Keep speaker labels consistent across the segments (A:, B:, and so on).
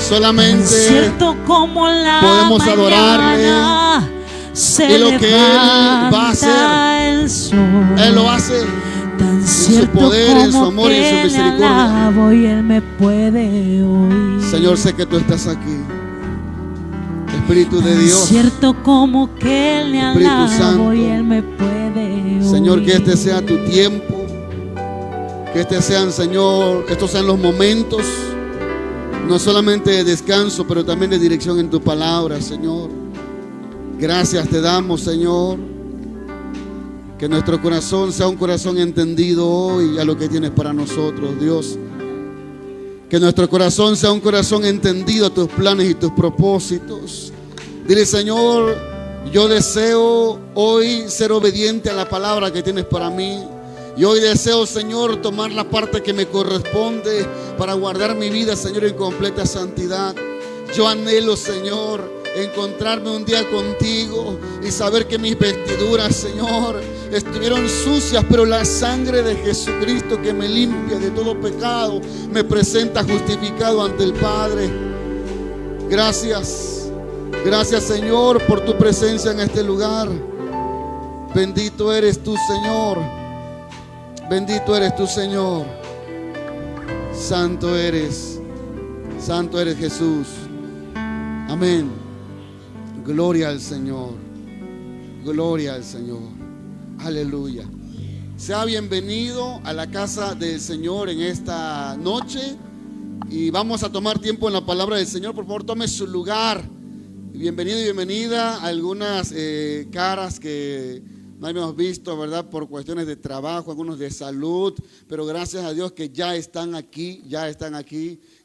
A: Solamente podemos adorarle. Y lo que Él va a hacer, Él lo hace en su poder, en su amor y en su misericordia.
B: Y Él me puede oír.
A: Señor, sé que tú estás aquí. Espíritu de Dios,
B: cierto como que Él le
A: Espíritu Santo,
B: y Él me puede oír.
A: Señor, que este sea tu tiempo. Que estos sean los momentos, no solamente de descanso, pero también de dirección en tu palabra, Señor. Gracias te damos, Señor. Que nuestro corazón sea un corazón entendido hoy a lo que tienes para nosotros, Dios. Que nuestro corazón sea un corazón entendido a tus planes y tus propósitos. Dile, Señor, yo deseo hoy ser obediente a la palabra que tienes para mí. Y hoy deseo, Señor, tomar la parte que me corresponde para guardar mi vida, Señor, en completa santidad. Yo anhelo, Señor, encontrarme un día contigo y saber que mis vestiduras, Señor, estuvieron sucias, pero la sangre de Jesucristo que me limpia de todo pecado me presenta justificado ante el Padre. Gracias, gracias, Señor, por tu presencia en este lugar. Bendito eres tú, Señor. Bendito eres tú, Señor. Santo eres Jesús. Amén. Gloria al Señor. Gloria al Señor. Aleluya. Sea bienvenido a la casa del Señor en esta noche. Y vamos a tomar tiempo en la palabra del Señor. Por favor, tome su lugar. Bienvenido y bienvenida a algunas caras que no habíamos visto, ¿verdad? Por cuestiones de trabajo, algunos de salud, pero gracias a Dios que ya están aquí,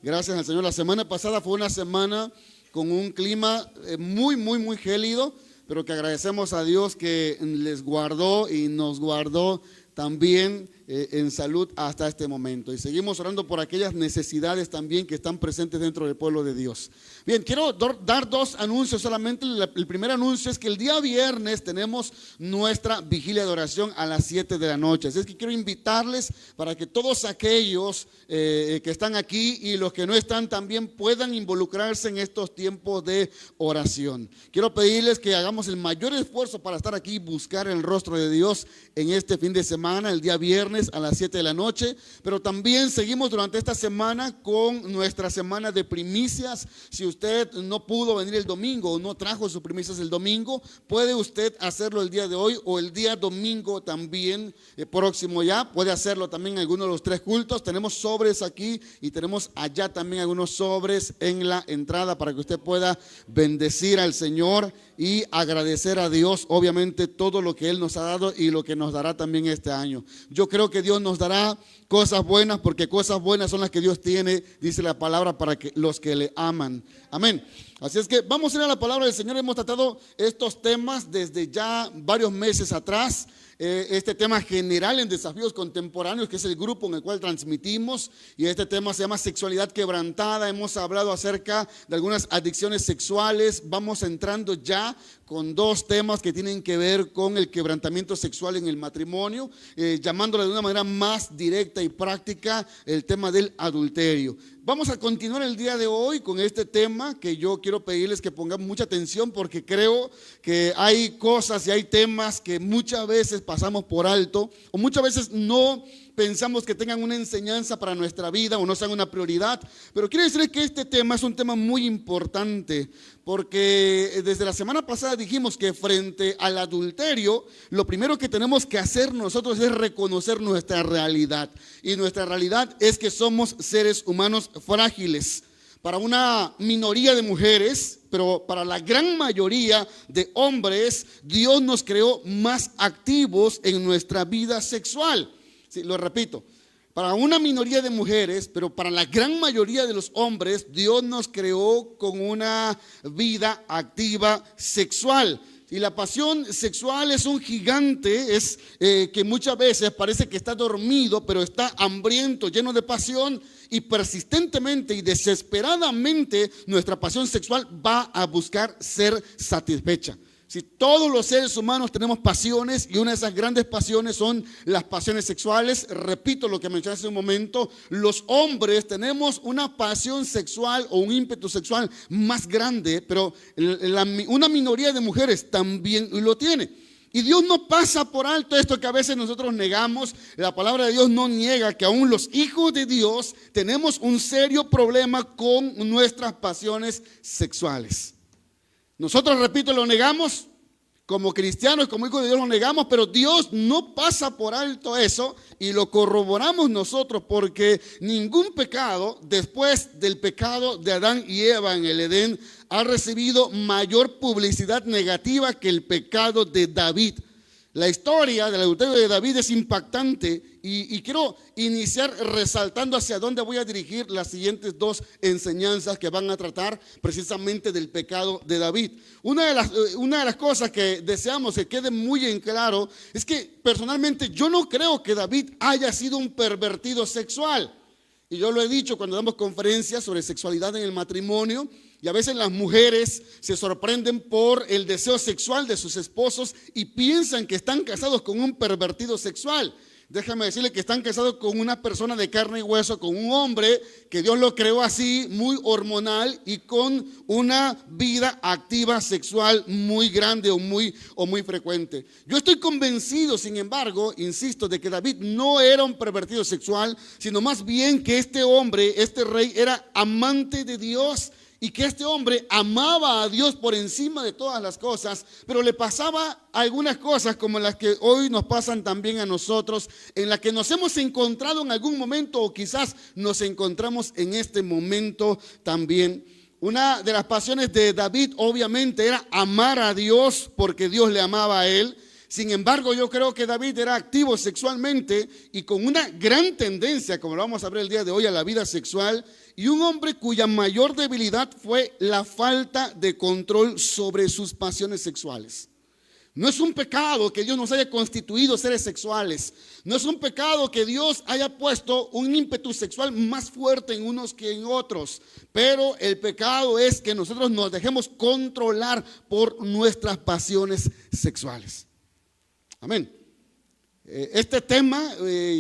A: Gracias al Señor. La semana pasada fue una semana con un clima muy gélido, pero que agradecemos a Dios que les guardó y nos guardó también en salud hasta este momento. Y seguimos orando por aquellas necesidades también que están presentes dentro del pueblo de Dios. Bien, quiero dar dos anuncios solamente. El primer anuncio es que el día viernes tenemos nuestra vigilia de oración a las 7 de la noche. Así es que quiero invitarles para que todos aquellos que están aquí y los que no están también puedan involucrarse en estos tiempos de oración. Quiero pedirles que hagamos el mayor esfuerzo para estar aquí y buscar el rostro de Dios en este fin de semana, el día viernes a las 7 de la noche, pero también seguimos durante esta semana con nuestra semana de primicias. Si usted no pudo venir el domingo o no trajo sus primicias el domingo, puede usted hacerlo el día de hoy o el día domingo también próximo ya, puede hacerlo también en alguno de los tres cultos. Tenemos sobres aquí y tenemos allá también algunos sobres en la entrada para que usted pueda bendecir al Señor y agradecer a Dios, obviamente, todo lo que Él nos ha dado y lo que nos dará también este año. Yo creo que Dios nos dará cosas buenas, porque cosas buenas son las que Dios tiene, dice la palabra, para que los que le aman. Amén. Así es que vamos a ir a la palabra del Señor. Hemos tratado estos temas desde ya varios meses atrás. Este tema general en Desafíos Contemporáneos, que es el grupo en el cual transmitimos, y este tema se llama Sexualidad Quebrantada. Hemos hablado acerca de algunas adicciones sexuales. Vamos entrando ya con dos temas que tienen que ver con el quebrantamiento sexual en el matrimonio, llamándole de una manera más directa y práctica el tema del adulterio. Vamos a continuar el día de hoy con este tema que yo quiero pedirles que pongan mucha atención, porque creo que hay cosas y hay temas que muchas veces pasamos por alto o muchas veces no pensamos que tengan una enseñanza para nuestra vida o no sean una prioridad. Pero quiero decir que este tema es un tema muy importante, porque desde la semana pasada dijimos que frente al adulterio, lo primero que tenemos que hacer nosotros es reconocer nuestra realidad. Y nuestra realidad es que somos seres humanos frágiles. Para una minoría de mujeres, pero para la gran mayoría de hombres, Dios nos creó más activos en nuestra vida sexual. Sí, lo repito, para una minoría de mujeres, pero para la gran mayoría de los hombres, Dios nos creó con una vida activa sexual. Y la pasión sexual es un gigante, es que muchas veces parece que está dormido, pero está hambriento, lleno de pasión, y persistentemente y desesperadamente nuestra pasión sexual va a buscar ser satisfecha. Si todos los seres humanos tenemos pasiones, y una de esas grandes pasiones son las pasiones sexuales. Repito lo que mencioné hace un momento, los hombres tenemos una pasión sexual o un ímpetu sexual más grande, pero una minoría de mujeres también lo tiene. Y Dios no pasa por alto esto que a veces nosotros negamos. La palabra de Dios no niega que aún los hijos de Dios tenemos un serio problema con nuestras pasiones sexuales. Nosotros, repito, lo negamos. Como cristianos, como hijos de Dios lo negamos, pero Dios no pasa por alto eso y lo corroboramos nosotros, porque ningún pecado después del pecado de Adán y Eva en el Edén ha recibido mayor publicidad negativa que el pecado de David. La historia del adulterio de David es impactante y quiero iniciar resaltando hacia dónde voy a dirigir las siguientes dos enseñanzas que van a tratar precisamente del pecado de David. Una de las cosas que deseamos que quede muy en claro es que personalmente yo no creo que David haya sido un pervertido sexual. Y yo lo he dicho cuando damos conferencias sobre sexualidad en el matrimonio. Y a veces las mujeres se sorprenden por el deseo sexual de sus esposos y piensan que están casados con un pervertido sexual. Déjame decirle que están casados con una persona de carne y hueso, con un hombre que Dios lo creó así, muy hormonal y con una vida activa sexual muy grande o muy frecuente. Yo estoy convencido, sin embargo, insisto, de que David no era un pervertido sexual, sino más bien que este hombre, este rey, era amante de Dios. Y que este hombre amaba a Dios por encima de todas las cosas, pero le pasaba algunas cosas como las que hoy nos pasan también a nosotros, en las que nos hemos encontrado en algún momento o quizás nos encontramos en este momento también. Una de las pasiones de David obviamente era amar a Dios porque Dios le amaba a él. Sin embargo, yo creo que David era activo sexualmente y con una gran tendencia, como lo vamos a ver el día de hoy, a la vida sexual, y un hombre cuya mayor debilidad fue la falta de control sobre sus pasiones sexuales. No es un pecado que Dios nos haya constituido seres sexuales. No es un pecado que Dios haya puesto un ímpetu sexual más fuerte en unos que en otros. Pero el pecado es que nosotros nos dejemos controlar por nuestras pasiones sexuales. Amén. Este tema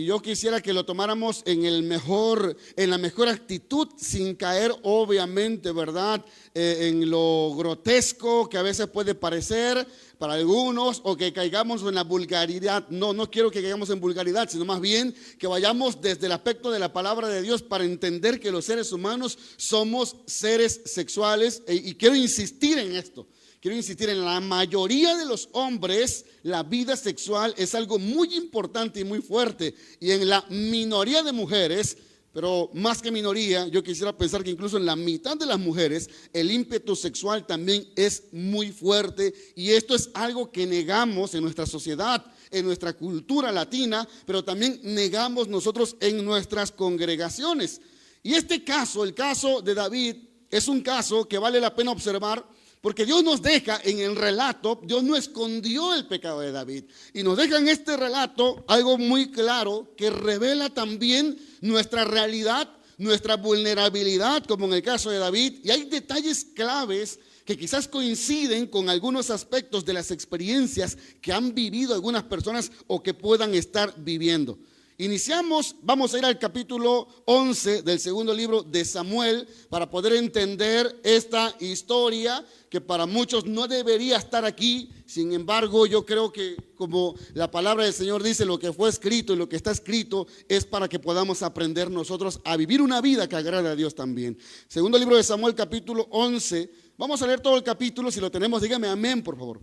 A: yo quisiera que lo tomáramos en la mejor actitud, sin caer obviamente, ¿verdad? En lo grotesco que a veces puede parecer para algunos, o que caigamos en la vulgaridad. No quiero que caigamos en vulgaridad, sino más bien que vayamos desde el aspecto de la palabra de Dios para entender que los seres humanos somos seres sexuales, y quiero insistir en esto. Quiero insistir, en la mayoría de los hombres la vida sexual es algo muy importante y muy fuerte, y en la minoría de mujeres, pero más que minoría, yo quisiera pensar que incluso en la mitad de las mujeres el ímpetu sexual también es muy fuerte, y esto es algo que negamos en nuestra sociedad, en nuestra cultura latina, pero también negamos nosotros en nuestras congregaciones. Y este caso, el caso de David, es un caso que vale la pena observar, porque Dios nos deja en el relato, Dios no escondió el pecado de David, y nos deja en este relato algo muy claro que revela también nuestra realidad, nuestra vulnerabilidad, como en el caso de David. Y hay detalles claves que quizás coinciden con algunos aspectos de las experiencias que han vivido algunas personas o que puedan estar viviendo. Iniciamos, vamos a ir al capítulo 11 del segundo libro de Samuel para poder entender esta historia que para muchos no debería estar aquí. Sin embargo, yo creo que, como la palabra del Señor dice, lo que fue escrito y lo que está escrito es para que podamos aprender nosotros a vivir una vida que agrade a Dios también. Segundo libro de Samuel, capítulo 11. Vamos a leer todo el capítulo. Si lo tenemos, dígame amén, por favor.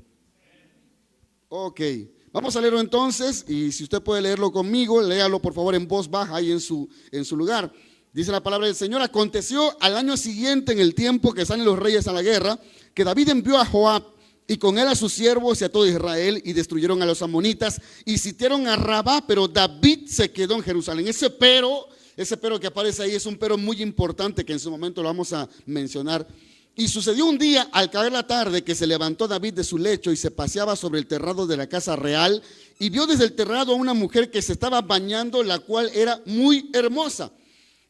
A: Ok. Vamos a leerlo entonces, y si usted puede leerlo conmigo, léalo por favor en voz baja ahí en su lugar. Dice la palabra del Señor: aconteció al año siguiente, en el tiempo que salen los reyes a la guerra, que David envió a Joab y con él a sus siervos y a todo Israel, y destruyeron a los amonitas y sitiaron a Rabá, pero David se quedó en Jerusalén. Ese pero que aparece ahí es un pero muy importante que en su momento lo vamos a mencionar. Y sucedió un día, al caer la tarde, que se levantó David de su lecho y se paseaba sobre el terrado de la casa real, y vio desde el terrado a una mujer que se estaba bañando, la cual era muy hermosa.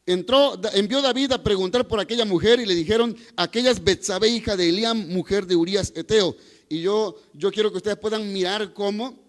A: Envió David a preguntar por aquella mujer y le dijeron: aquella es Betsabé, hija de Eliam, mujer de Urías Eteo. Y yo quiero que ustedes puedan mirar cómo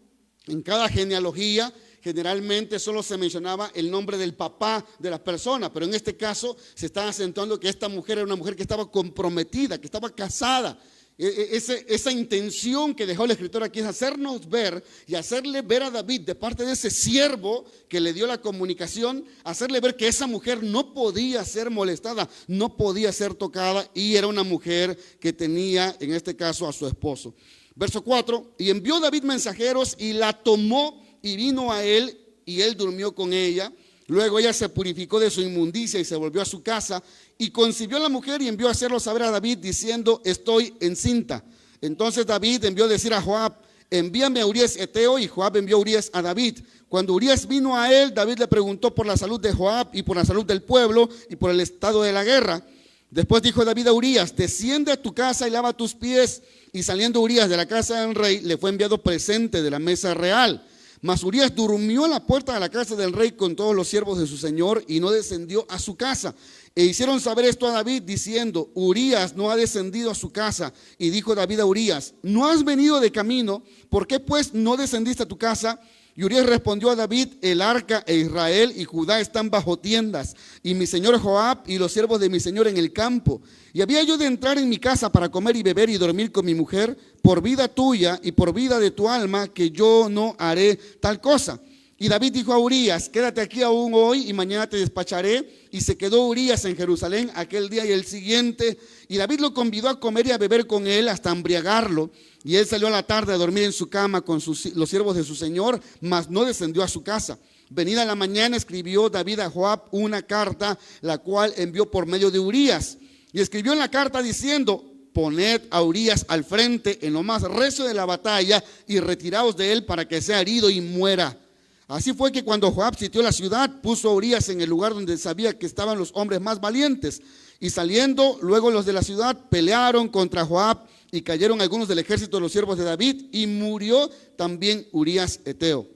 A: en cada genealogía generalmente solo se mencionaba el nombre del papá de la persona, pero en este caso se está acentuando que esta mujer era una mujer que estaba comprometida, que estaba casada. Esa intención que dejó el escritor aquí es hacernos ver y hacerle ver a David, de parte de ese siervo que le dio la comunicación, hacerle ver que esa mujer no podía ser molestada, no podía ser tocada, y era una mujer que tenía en este caso a su esposo. Verso 4: y envió David mensajeros y la tomó y vino a él, y él durmió con ella. Luego ella se purificó de su inmundicia y se volvió a su casa, y concibió a la mujer y envió a hacerlo saber a David diciendo: estoy encinta. Entonces David envió a decir a Joab: envíame a Urías Eteo, y Joab envió a Urías a David. Cuando Urías vino a él, David le preguntó por la salud de Joab y por la salud del pueblo y por el estado de la guerra. Después dijo David a Urías: desciende a tu casa y lava tus pies. Y saliendo Urías de la casa del rey, le fue enviado presente de la mesa real. Mas Urías durmió a la puerta de la casa del rey con todos los siervos de su señor, y no descendió a su casa. E hicieron saber esto a David diciendo: Urías no ha descendido a su casa. Y dijo David a Urías: ¿no has venido de camino? ¿Por qué pues no descendiste a tu casa? Y Urías respondió a David: el arca e Israel y Judá están bajo tiendas, y mi señor Joab y los siervos de mi señor en el campo. Y había yo de entrar en mi casa para comer y beber y dormir con mi mujer, por vida tuya y por vida de tu alma, que yo no haré tal cosa. Y David dijo a Urías: quédate aquí aún hoy y mañana te despacharé. Y se quedó Urías en Jerusalén aquel día y el siguiente. Y David lo convidó a comer y a beber con él hasta embriagarlo. Y él salió a la tarde a dormir en su cama con los siervos de su señor, mas no descendió a su casa. Venida la mañana, escribió David a Joab una carta, la cual envió por medio de Urías. Y escribió en la carta diciendo: poned a Urías al frente en lo más recio de la batalla y retiraos de él para que sea herido y muera. Así fue que cuando Joab sitió la ciudad, puso a Urías en el lugar donde sabía que estaban los hombres más valientes. Y saliendo luego los de la ciudad, pelearon contra Joab, y cayeron algunos del ejército de los siervos de David, y murió también Urías Eteo.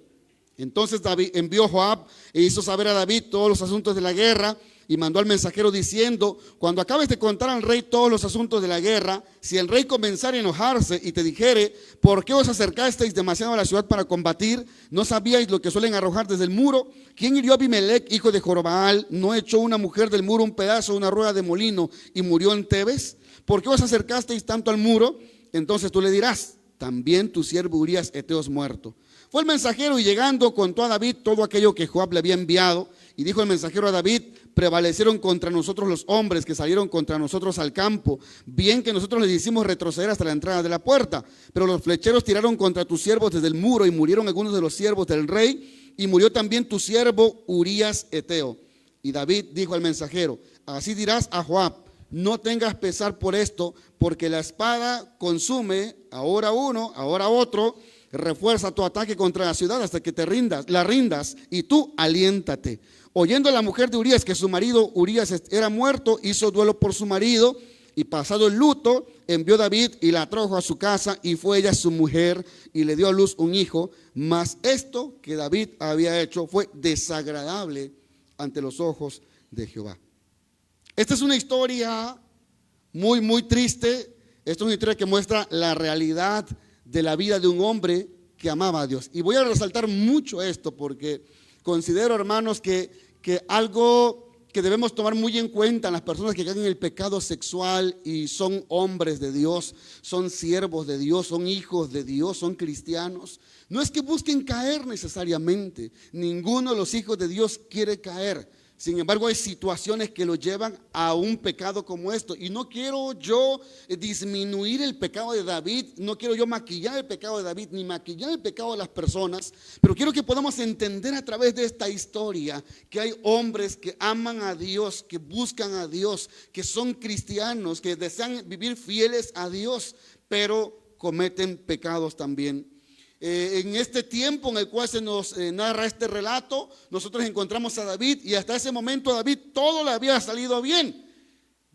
A: Entonces David envió Joab e hizo saber a David todos los asuntos de la guerra, y mandó al mensajero diciendo: cuando acabes de contar al rey todos los asuntos de la guerra, si el rey comenzara a enojarse y te dijere: ¿por qué os acercasteis demasiado a la ciudad para combatir? ¿No sabíais lo que suelen arrojar desde el muro? ¿Quién hirió a Abimelech, hijo de Jorbaal? ¿No echó una mujer del muro un pedazo de una rueda de molino y murió en Tebes? ¿Por qué os acercasteis tanto al muro? Entonces tú le dirás: también tu siervo Urías Eteo es muerto. Fue el mensajero, y llegando contó a David todo aquello que Joab le había enviado. Y dijo el mensajero a David: prevalecieron contra nosotros los hombres que salieron contra nosotros al campo. Bien que nosotros les hicimos retroceder hasta la entrada de la puerta. Pero los flecheros tiraron contra tus siervos desde el muro, y murieron algunos de los siervos del rey, y murió también tu siervo Urías Eteo. Y David dijo al mensajero: así dirás a Joab: no tengas pesar por esto, porque la espada consume, ahora uno, ahora otro. Refuerza tu ataque contra la ciudad hasta que la rindas, y tú aliéntate. Oyendo la mujer de Urías que su marido Urías era muerto, hizo duelo por su marido, y pasado el luto, envió David y la trajo a su casa, y fue ella su mujer, y le dio a luz un hijo. Mas esto que David había hecho fue desagradable ante los ojos de Jehová. Esta es una historia muy, muy triste. Esta es una historia que muestra la realidad de la vida de un hombre que amaba a Dios. Y voy a resaltar mucho esto porque considero, hermanos, que algo que debemos tomar muy en cuenta en las personas que caen en el pecado sexual y son hombres de Dios, son siervos de Dios, son hijos de Dios, son cristianos, no es que busquen caer necesariamente. Ninguno de los hijos de Dios quiere caer. Sin embargo, hay situaciones que lo llevan a un pecado como esto. Y no quiero yo disminuir el pecado de David, no quiero yo maquillar el pecado de David, ni maquillar el pecado de las personas, pero quiero que podamos entender a través de esta historia que hay hombres que aman a Dios, que buscan a Dios, que son cristianos, que desean vivir fieles a Dios, pero cometen pecados también. En este tiempo en el cual se nos narra este relato, nosotros encontramos a David, y hasta ese momento a David todo le había salido bien.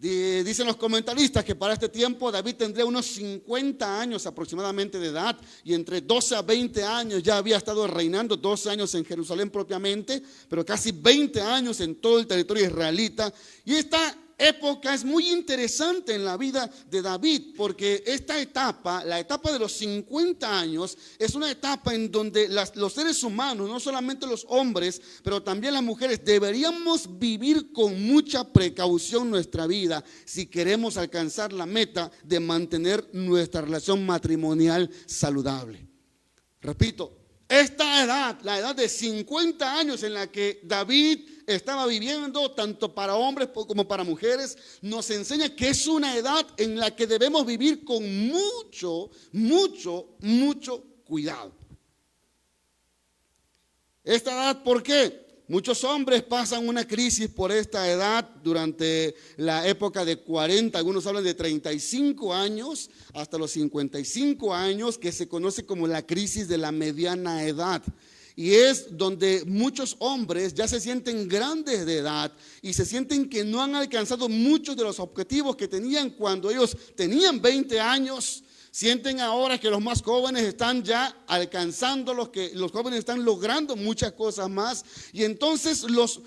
A: Dicen los comentaristas que para este tiempo David tendría unos 50 años aproximadamente de edad, y entre 12 a 20 años ya había estado reinando, 12 años en Jerusalén propiamente, pero casi 20 años en todo el territorio israelita. Y esta época es muy interesante en la vida de David, porque esta etapa, la etapa de los 50 años, es una etapa en donde los seres humanos, no solamente los hombres, pero también las mujeres, deberíamos vivir con mucha precaución nuestra vida si queremos alcanzar la meta de mantener nuestra relación matrimonial saludable. Repito, esta edad, la edad de 50 años en la que David estaba viviendo, tanto para hombres como para mujeres, nos enseña que es una edad en la que debemos vivir con mucho cuidado. Esta edad, ¿por qué? Muchos hombres pasan una crisis por esta edad durante la época de 40, algunos hablan de 35 años hasta los 55 años, que se conoce como la crisis de la mediana edad. Y es donde muchos hombres ya se sienten grandes de edad y se sienten que no han alcanzado muchos de los objetivos que tenían cuando ellos tenían 20 años. Sienten ahora que los más jóvenes están ya alcanzando lo que los jóvenes están logrando muchas cosas más. Y entonces los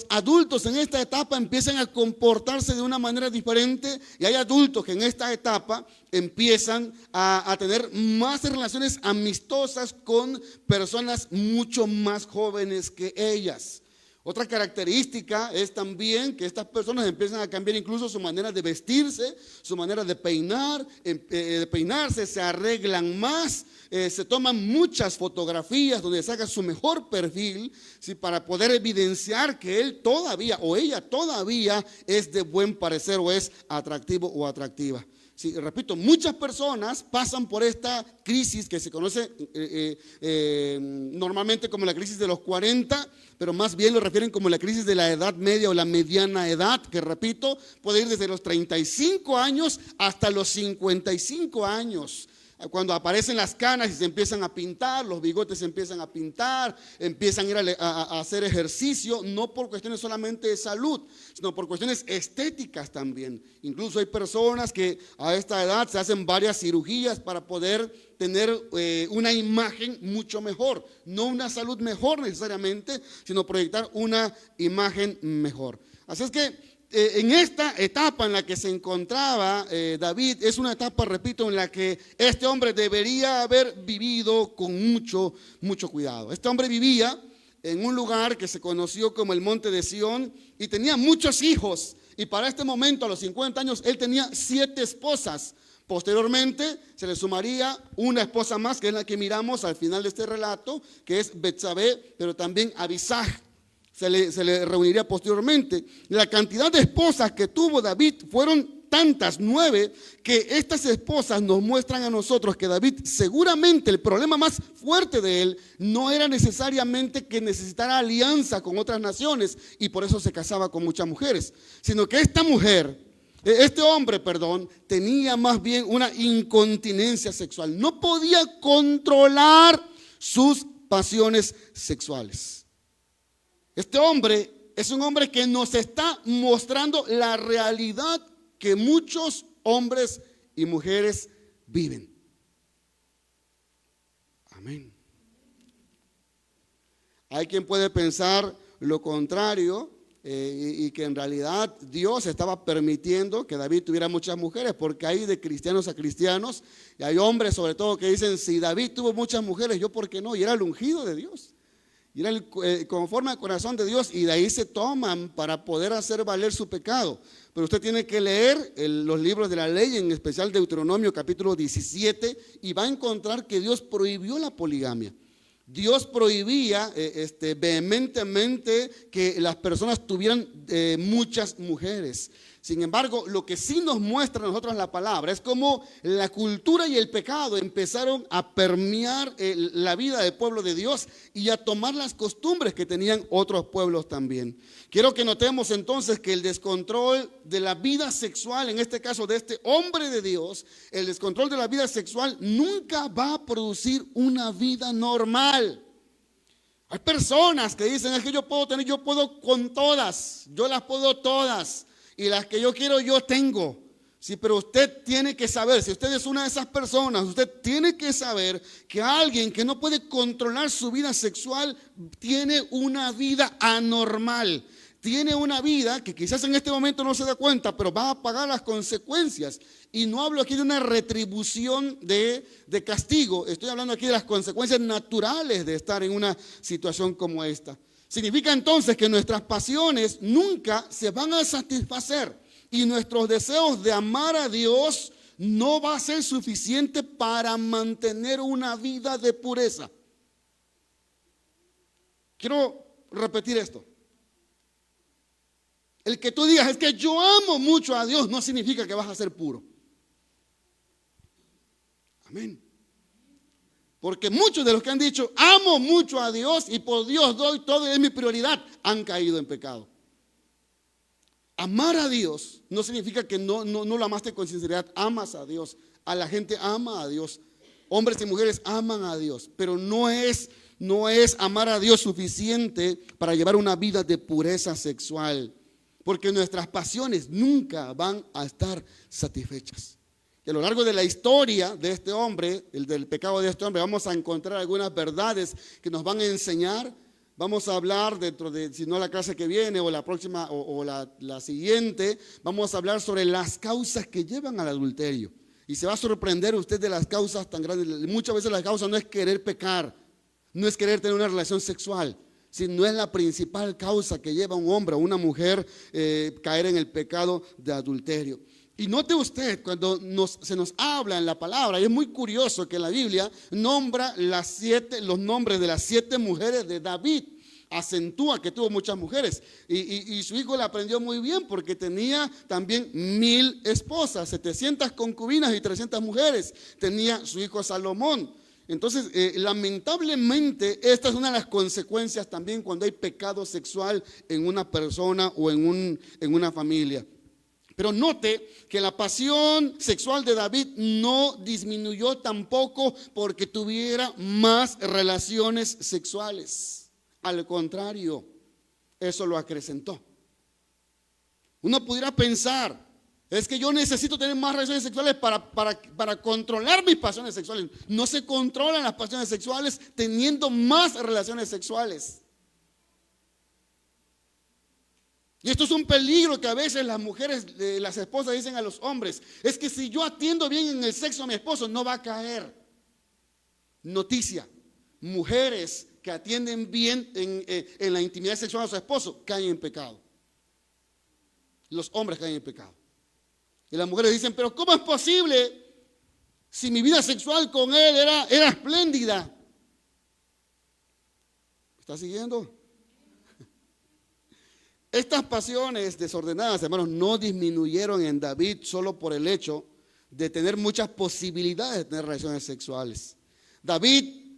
A: adultos en esta etapa empiezan a comportarse de una manera diferente. Y hay adultos que en esta etapa empiezan a tener más relaciones amistosas con personas mucho más jóvenes que ellas. Otra característica es también que estas personas empiezan a cambiar incluso su manera de vestirse, su manera de peinarse, se arreglan más, se toman muchas fotografías donde sacan su mejor perfil, ¿sí?, para poder evidenciar que él todavía o ella todavía es de buen parecer o es atractivo o atractiva. Sí, repito, muchas personas pasan por esta crisis que se conoce normalmente como la crisis de los 40, pero más bien lo refieren como la crisis de la edad media o la mediana edad, que repito, puede ir desde los 35 años hasta los 55 años. Cuando aparecen las canas y se empiezan a pintar, los bigotes se empiezan a pintar, empiezan a ir a hacer ejercicio, no por cuestiones solamente de salud, sino por cuestiones estéticas también. Incluso hay personas que a esta edad se hacen varias cirugías para poder tener una imagen mucho mejor, no una salud mejor necesariamente, sino proyectar una imagen mejor. Así es que en esta etapa en la que se encontraba David, es una etapa, repito, en la que este hombre debería haber vivido con mucho cuidado. Este hombre vivía en un lugar que se conoció como el Monte de Sión y tenía muchos hijos. Y para este momento, a los 50 años, él tenía 7 esposas. Posteriormente se le sumaría una esposa más, que es la que miramos al final de este relato, que es Betsabé, pero también Abisag. Se le reuniría posteriormente. La cantidad de esposas que tuvo David fueron tantas, 9, que estas esposas nos muestran a nosotros que David, seguramente el problema más fuerte de él no era necesariamente que necesitara alianza con otras naciones y por eso se casaba con muchas mujeres, sino que este hombre, tenía más bien una incontinencia sexual. No podía controlar sus pasiones sexuales. Este hombre es un hombre que nos está mostrando la realidad que muchos hombres y mujeres viven. Amén. Hay quien puede pensar lo contrario y que en realidad Dios estaba permitiendo que David tuviera muchas mujeres, porque hay de cristianos a cristianos y hay hombres sobre todo que dicen: si David tuvo muchas mujeres, yo por qué no, y era el ungido de Dios. Y era conforme al corazón de Dios, y de ahí se toman para poder hacer valer su pecado. Pero usted tiene que leer los libros de la ley, en especial Deuteronomio capítulo 17, y va a encontrar que Dios prohibió la poligamia. Dios prohibía vehementemente que las personas tuvieran muchas mujeres. Sin embargo, lo que sí nos muestra a nosotros la palabra es cómo la cultura y el pecado empezaron a permear la vida del pueblo de Dios y a tomar las costumbres que tenían otros pueblos también. Quiero que notemos entonces que el descontrol de la vida sexual, en este caso de este hombre de Dios, el descontrol de la vida sexual nunca va a producir una vida normal. Hay personas que dicen: es que yo puedo con todas, yo las puedo todas. y las que yo quiero yo tengo. Sí, pero usted tiene que saber, si usted es una de esas personas, usted tiene que saber que alguien que no puede controlar su vida sexual tiene una vida anormal. Tiene una vida que quizás en este momento no se da cuenta, pero va a pagar las consecuencias. Y no hablo aquí de una retribución de castigo, estoy hablando aquí de las consecuencias naturales de estar en una situación como esta. Significa entonces que nuestras pasiones nunca se van a satisfacer y nuestros deseos de amar a Dios no va a ser suficiente para mantener una vida de pureza. Quiero repetir esto. El que tú digas, es que yo amo mucho a Dios, no significa que vas a ser puro. Amén. Porque muchos de los que han dicho, amo mucho a Dios y por Dios doy todo y es mi prioridad, han caído en pecado. Amar a Dios no significa que no lo amaste con sinceridad. Amas a Dios. A la gente ama a Dios. Hombres y mujeres aman a Dios. Pero no es amar a Dios suficiente para llevar una vida de pureza sexual. Porque nuestras pasiones nunca van a estar satisfechas. Y a lo largo de la historia de este hombre, del pecado de este hombre, vamos a encontrar algunas verdades que nos van a enseñar. Vamos a hablar dentro de, si no la clase que viene o la próxima o la siguiente, vamos a hablar sobre las causas que llevan al adulterio. Y se va a sorprender usted de las causas tan grandes. Muchas veces la causa no es querer pecar, no es querer tener una relación sexual. Si no es la principal causa que lleva a un hombre o una mujer caer en el pecado de adulterio. Y note usted cuando se nos habla en la palabra, y es muy curioso que la Biblia nombra los nombres de las 7 mujeres de David. Acentúa que tuvo muchas mujeres y su hijo le aprendió muy bien porque tenía también 1000 esposas, 700 concubinas y 300 mujeres. Tenía su hijo Salomón. Entonces, lamentablemente, esta es una de las consecuencias también cuando hay pecado sexual en una persona o en una familia. Pero note que la pasión sexual de David no disminuyó tampoco porque tuviera más relaciones sexuales. Al contrario, eso lo acrecentó. Uno pudiera pensar, es que yo necesito tener más relaciones sexuales para controlar mis pasiones sexuales. No se controlan las pasiones sexuales teniendo más relaciones sexuales. Y esto es un peligro que a veces las mujeres, las esposas dicen a los hombres, es que si yo atiendo bien en el sexo a mi esposo, no va a caer. Noticia, mujeres que atienden bien en la intimidad sexual a su esposo, caen en pecado. Los hombres caen en pecado. Y las mujeres dicen, pero ¿cómo es posible si mi vida sexual con él era espléndida? ¿Me está siguiendo? Estas pasiones desordenadas, hermanos, no disminuyeron en David solo por el hecho de tener muchas posibilidades de tener relaciones sexuales. David,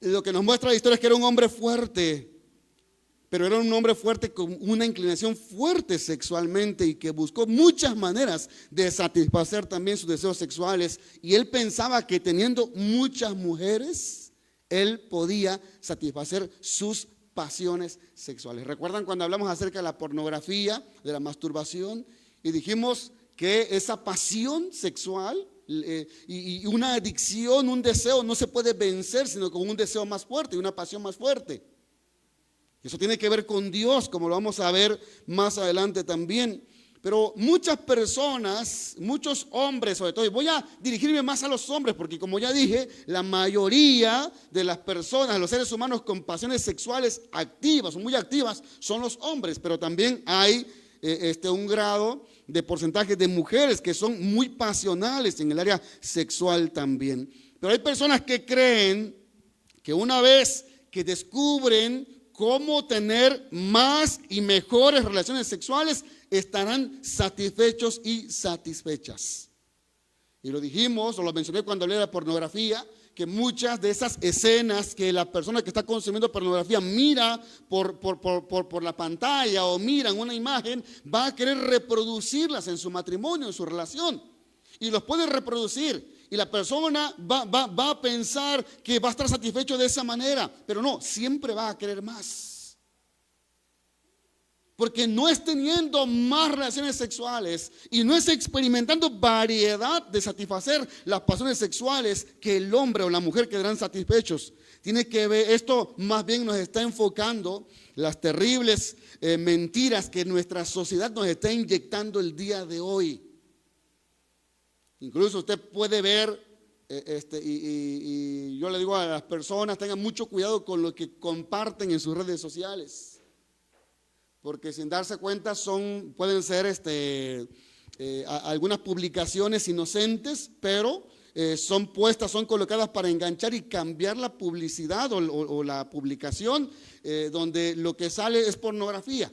A: lo que nos muestra la historia es que era un hombre fuerte, pero era un hombre fuerte con una inclinación fuerte sexualmente y que buscó muchas maneras de satisfacer también sus deseos sexuales. Y él pensaba que teniendo muchas mujeres, él podía satisfacer sus pasiones sexuales. ¿Recuerdan cuando hablamos acerca de la pornografía, de la masturbación? Y dijimos que esa pasión sexual y una adicción, un deseo no se puede vencer sino con un deseo más fuerte y una pasión más fuerte. Eso tiene que ver con Dios, como lo vamos a ver más adelante también. Pero muchas personas, muchos hombres sobre todo, y voy a dirigirme más a los hombres porque como ya dije, la mayoría de las personas, los seres humanos con pasiones sexuales activas o muy activas son los hombres, pero también hay un grado de porcentaje de mujeres que son muy pasionales en el área sexual también. Pero hay personas que creen que una vez que descubren cómo tener más y mejores relaciones sexuales, estarán satisfechos y satisfechas. Y lo dijimos, o lo mencioné cuando hablé de la pornografía, que muchas de esas escenas que la persona que está consumiendo pornografía mira por la pantalla o mira en una imagen, va a querer reproducirlas en su matrimonio, en su relación. Y los puede reproducir. Y la persona va a pensar que va a estar satisfecho de esa manera, pero no, siempre va a querer más. Porque no es teniendo más relaciones sexuales y no es experimentando variedad de satisfacer las pasiones sexuales que el hombre o la mujer quedarán satisfechos. Tiene que ver, esto más bien nos está enfocando las terribles mentiras que nuestra sociedad nos está inyectando el día de hoy. Incluso usted puede ver, y yo le digo a las personas, tengan mucho cuidado con lo que comparten en sus redes sociales. Porque sin darse cuenta pueden ser algunas publicaciones inocentes, pero son colocadas para enganchar y cambiar la publicidad o la publicación, donde lo que sale es pornografía.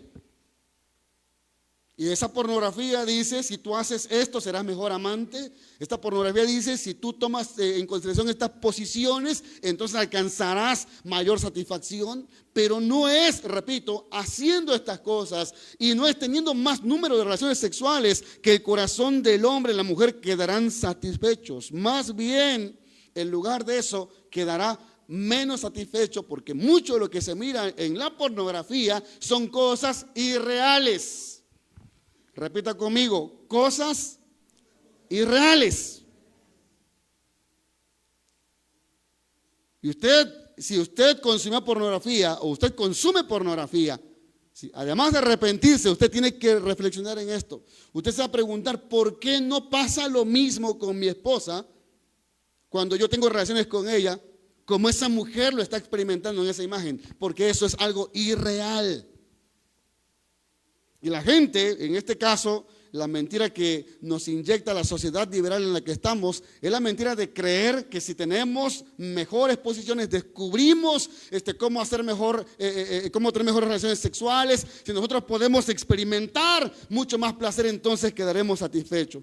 A: Y esa pornografía dice, si tú haces esto serás mejor amante. Esta pornografía dice, si tú tomas en consideración estas posiciones, entonces alcanzarás mayor satisfacción. Pero no es, repito, haciendo estas cosas y no es teniendo más número de relaciones sexuales que el corazón del hombre y la mujer quedarán satisfechos. Más bien, en lugar de eso, quedará menos satisfecho, porque mucho de lo que se mira en la pornografía son cosas irreales. Repita conmigo, cosas irreales. Y si usted consume pornografía o usted consume pornografía, además de arrepentirse, usted tiene que reflexionar en esto. Usted se va a preguntar, ¿por qué no pasa lo mismo con mi esposa cuando yo tengo relaciones con ella, como esa mujer lo está experimentando en esa imagen? Porque eso es algo irreal. Y la gente, en este caso, la mentira que nos inyecta la sociedad liberal en la que estamos, es la mentira de creer que si tenemos mejores posiciones, descubrimos cómo hacer cómo tener mejores relaciones sexuales, si nosotros podemos experimentar mucho más placer, entonces quedaremos satisfechos.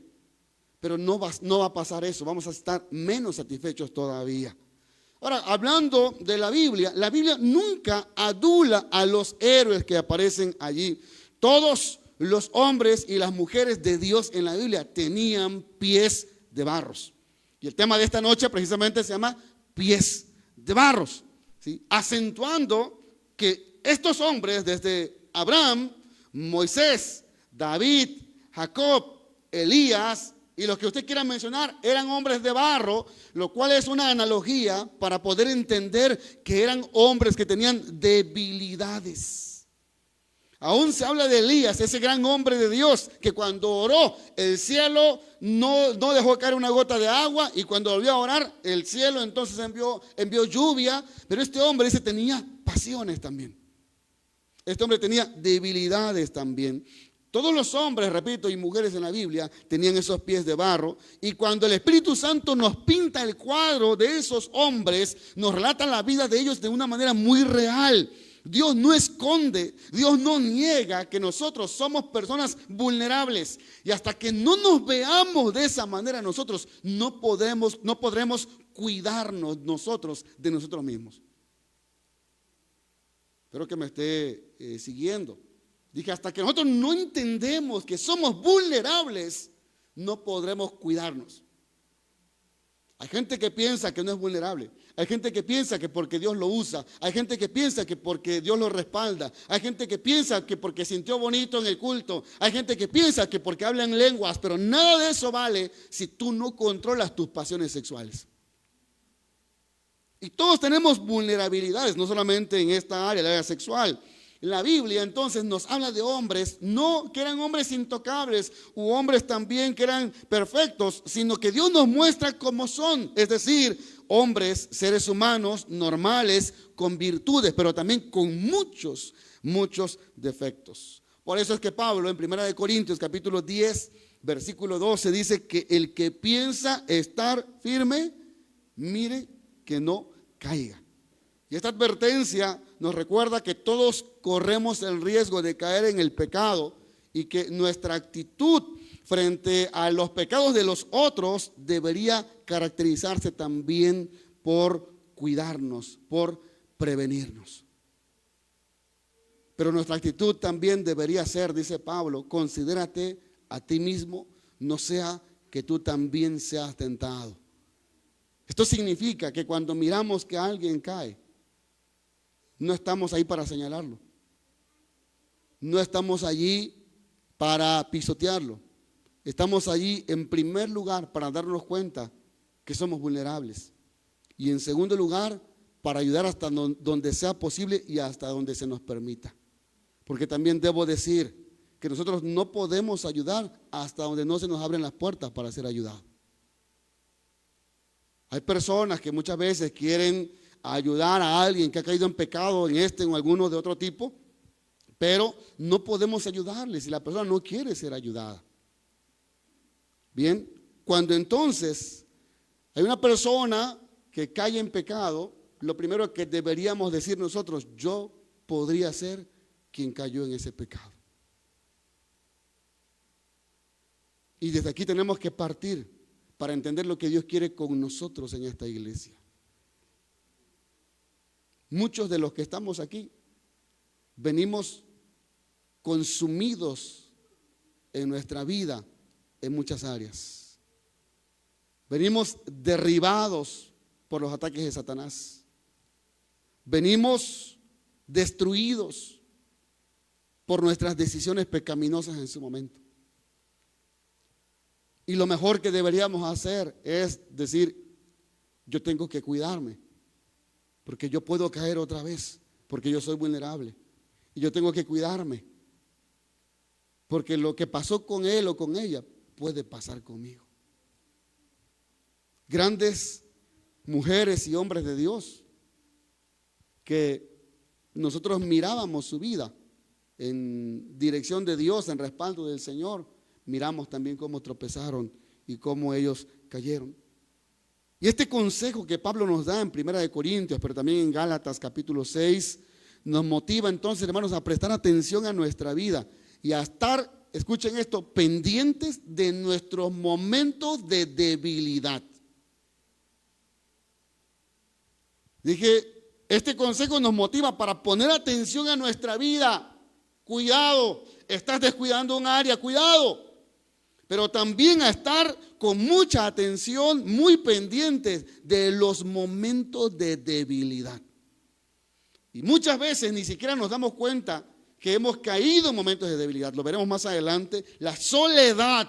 A: Pero no va a pasar eso, vamos a estar menos satisfechos todavía. Ahora, hablando de la Biblia nunca adula a los héroes que aparecen allí. Todos los hombres y las mujeres de Dios en la Biblia tenían pies de barros. Y el tema de esta noche precisamente se llama pies de barros, ¿sí? Acentuando que estos hombres, desde Abraham, Moisés, David, Jacob, Elías y los que usted quiera mencionar, eran hombres de barro, lo cual es una analogía para poder entender que eran hombres que tenían debilidades. Aún se habla de Elías, ese gran hombre de Dios, que cuando oró, el cielo no dejó caer una gota de agua, y cuando volvió a orar, el cielo entonces envió lluvia. Pero este hombre tenía pasiones también. Este hombre tenía debilidades también. Todos los hombres, repito, y mujeres en la Biblia tenían esos pies de barro. Y cuando el Espíritu Santo nos pinta el cuadro de esos hombres, nos relata la vida de ellos de una manera muy real. Dios no esconde, Dios no niega que nosotros somos personas vulnerables. Y hasta que no nos veamos de esa manera, nosotros no podremos cuidarnos nosotros de nosotros mismos. Espero que me esté siguiendo. Dije, hasta que nosotros no entendemos que somos vulnerables, no podremos cuidarnos. Hay gente que piensa que no es vulnerable. Hay gente que piensa que porque Dios lo usa. Hay gente que piensa que porque Dios lo respalda. Hay gente que piensa que porque sintió bonito en el culto. Hay gente que piensa que porque habla en lenguas. Pero nada de eso vale si tú no controlas tus pasiones sexuales. Y todos tenemos vulnerabilidades, no solamente en esta área, la área sexual. La Biblia entonces nos habla de hombres, no que eran hombres intocables u hombres también que eran perfectos, sino que Dios nos muestra cómo son, es decir, hombres, seres humanos normales, con virtudes, pero también con muchos defectos. Por eso es que Pablo en 1 Corintios capítulo 10, versículo 12 dice que el que piensa estar firme, mire que no caiga. Y esta advertencia nos recuerda que todos corremos el riesgo de caer en el pecado y que nuestra actitud frente a los pecados de los otros debería caracterizarse también por cuidarnos, por prevenirnos. Pero nuestra actitud también debería ser, dice Pablo, considérate a ti mismo, no sea que tú también seas tentado. Esto significa que cuando miramos que alguien cae, no estamos ahí para señalarlo. no estamos allí para pisotearlo. Estamos allí en primer lugar para darnos cuenta que somos vulnerables. Y en segundo lugar, para ayudar hasta donde sea posible y hasta donde se nos permita. Porque también debo decir que nosotros no podemos ayudar hasta donde no se nos abren las puertas para ser ayudados. Hay personas que muchas veces quieren ayudar a alguien que ha caído en pecado, en este o en alguno de otro tipo, pero no podemos ayudarle si la persona no quiere ser ayudada. Bien, cuando entonces hay una persona que cae en pecado, lo primero que deberíamos decir nosotros: yo podría ser quien cayó en ese pecado. Y desde aquí tenemos que partir para entender lo que Dios quiere con nosotros en esta iglesia. Muchos de los que estamos aquí venimos consumidos en nuestra vida en muchas áreas. Venimos derribados por los ataques de Satanás. Venimos destruidos por nuestras decisiones pecaminosas en su momento. Y lo mejor que deberíamos hacer es decir: yo tengo que cuidarme, porque yo puedo caer otra vez, porque yo soy vulnerable. Y yo tengo que cuidarme, porque lo que pasó con él o con ella puede pasar conmigo. Grandes mujeres y hombres de Dios que nosotros mirábamos su vida en dirección de Dios, en respaldo del Señor, miramos también cómo tropezaron y cómo ellos cayeron. Y este consejo que Pablo nos da en 1 Corintios, pero también en Gálatas capítulo 6, nos motiva entonces, hermanos, a prestar atención a nuestra vida y a estar, escuchen esto, pendientes de nuestros momentos de debilidad. Dije, este consejo nos motiva para poner atención a nuestra vida. Cuidado, estás descuidando un área, cuidado. Pero también a estar con mucha atención, muy pendientes de los momentos de debilidad. Y muchas veces ni siquiera nos damos cuenta que hemos caído en momentos de debilidad. Lo veremos más adelante. La soledad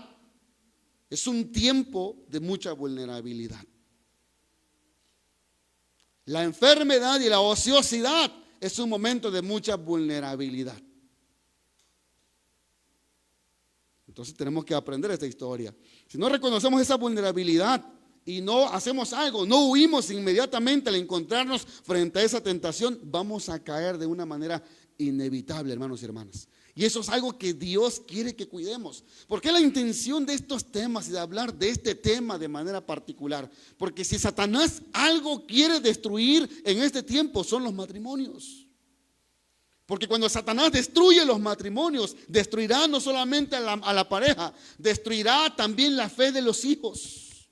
A: es un tiempo de mucha vulnerabilidad. La enfermedad y la ociosidad es un momento de mucha vulnerabilidad. Entonces tenemos que aprender esta historia. Si no reconocemos esa vulnerabilidad y no hacemos algo, no huimos inmediatamente al encontrarnos frente a esa tentación, vamos a caer de una manera inevitable, hermanos y hermanas. Y eso es algo que Dios quiere que cuidemos. ¿Por qué la intención de estos temas y de hablar de este tema de manera particular? Porque si Satanás algo quiere destruir en este tiempo son los matrimonios. Porque cuando Satanás destruye los matrimonios, destruirá no solamente a la pareja, destruirá también la fe de los hijos.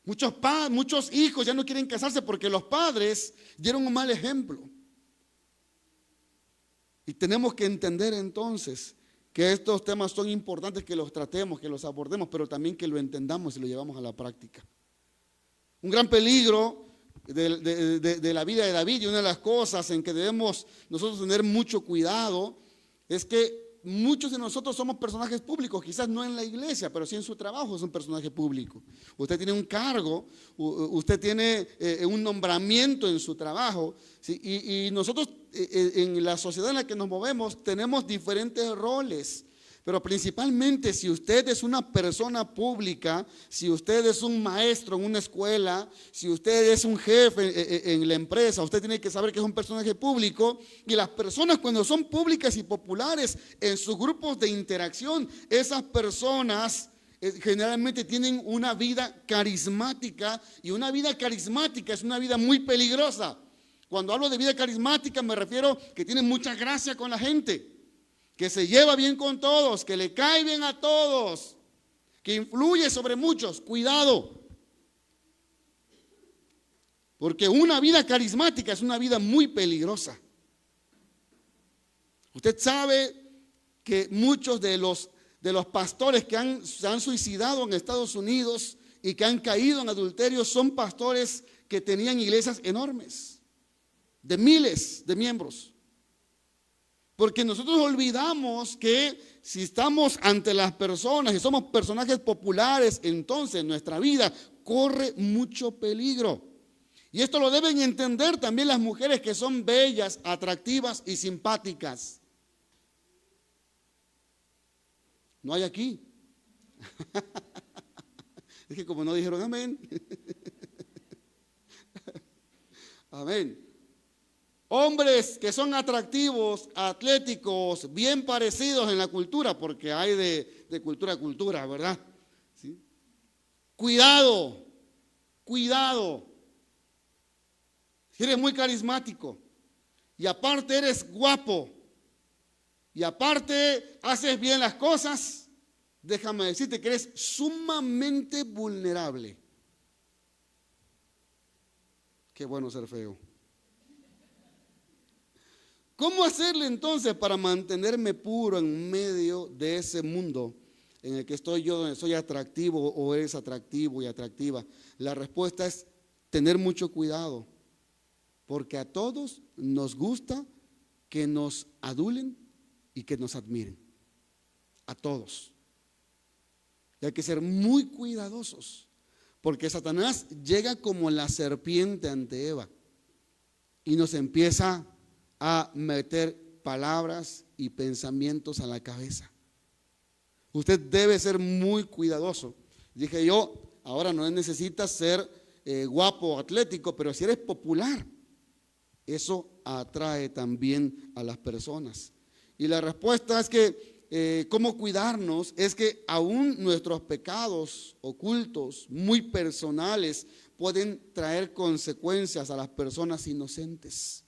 A: Muchos hijos ya no quieren casarse porque los padres dieron un mal ejemplo. Y tenemos que entender entonces que estos temas son importantes, que los tratemos, que los abordemos, pero también que lo entendamos y lo llevamos a la práctica. Un gran peligro de la vida de David, y una de las cosas en que debemos nosotros tener mucho cuidado es que muchos de nosotros somos personajes públicos, quizás no en la iglesia, pero sí en su trabajo es un personaje público. Usted tiene un cargo, usted tiene un nombramiento en su trabajo, ¿sí? Y nosotros en la sociedad en la que nos movemos tenemos diferentes roles. Pero principalmente si usted es una persona pública, si usted es un maestro en una escuela, si usted es un jefe en la empresa, usted tiene que saber que es un personaje público. Y las personas, cuando son públicas y populares en sus grupos de interacción, esas personas generalmente tienen una vida carismática, y una vida carismática es una vida muy peligrosa. Cuando hablo de vida carismática me refiero que tiene mucha gracia con la gente, que se lleva bien con todos, que le cae bien a todos, que influye sobre muchos. Cuidado, porque una vida carismática es una vida muy peligrosa. Usted sabe que muchos de los pastores que se han suicidado en Estados Unidos y que han caído en adulterio son pastores que tenían iglesias enormes, de miles de miembros. Porque nosotros olvidamos que si estamos ante las personas y somos personajes populares, entonces nuestra vida corre mucho peligro. Y esto lo deben entender también las mujeres que son bellas, atractivas y simpáticas. No hay aquí. Es que como no dijeron amén. Amén. Hombres que son atractivos, atléticos, bien parecidos en la cultura, porque hay de cultura a cultura, ¿verdad? ¿Sí? Cuidado, cuidado. Si eres muy carismático y aparte eres guapo y aparte haces bien las cosas, déjame decirte que eres sumamente vulnerable. Qué bueno ser feo. ¿Cómo hacerle entonces para mantenerme puro en medio de ese mundo en el que estoy yo, donde soy atractivo o eres atractivo y atractiva? La respuesta es tener mucho cuidado, porque a todos nos gusta que nos adulen y que nos admiren. A todos. Y hay que ser muy cuidadosos, porque Satanás llega como la serpiente ante Eva y nos empieza a meter palabras y pensamientos a la cabeza. Usted debe ser muy cuidadoso. Dije yo, ahora no necesitas ser guapo o atlético, pero si eres popular, eso atrae también a las personas. Y la respuesta es que cómo cuidarnos es que aún nuestros pecados ocultos, muy personales, pueden traer consecuencias a las personas inocentes.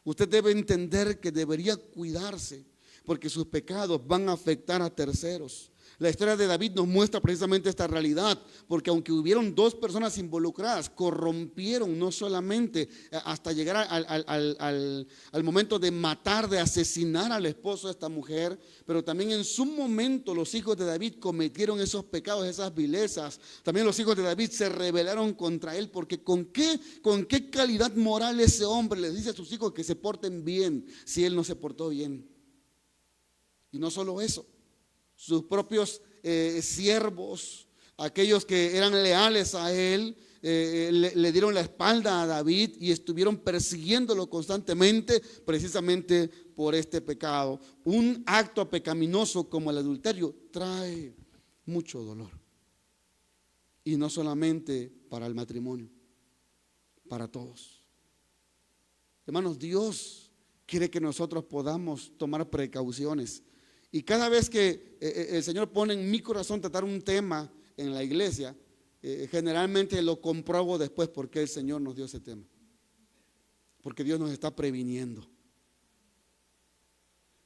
A: Usted debe entender que debería cuidarse porque sus pecados van a afectar a terceros. La historia de David nos muestra precisamente esta realidad, porque aunque hubieron dos personas involucradas, corrompieron no solamente hasta llegar al momento de matar, de asesinar al esposo de esta mujer, pero también en su momento los hijos de David cometieron esos pecados, esas vilezas. También los hijos de David se rebelaron contra él, porque ¿con qué calidad moral ese hombre les dice a sus hijos que se porten bien si él no se portó bien? Y no solo eso, sus propios siervos, aquellos que eran leales a él, le dieron la espalda a David y estuvieron persiguiéndolo constantemente precisamente por este pecado. Un acto pecaminoso como el adulterio trae mucho dolor. Y no solamente para el matrimonio, para todos. Hermanos, Dios quiere que nosotros podamos tomar precauciones. Y cada vez que el Señor pone en mi corazón tratar un tema en la iglesia, generalmente lo compruebo después porque el Señor nos dio ese tema. Porque Dios nos está previniendo.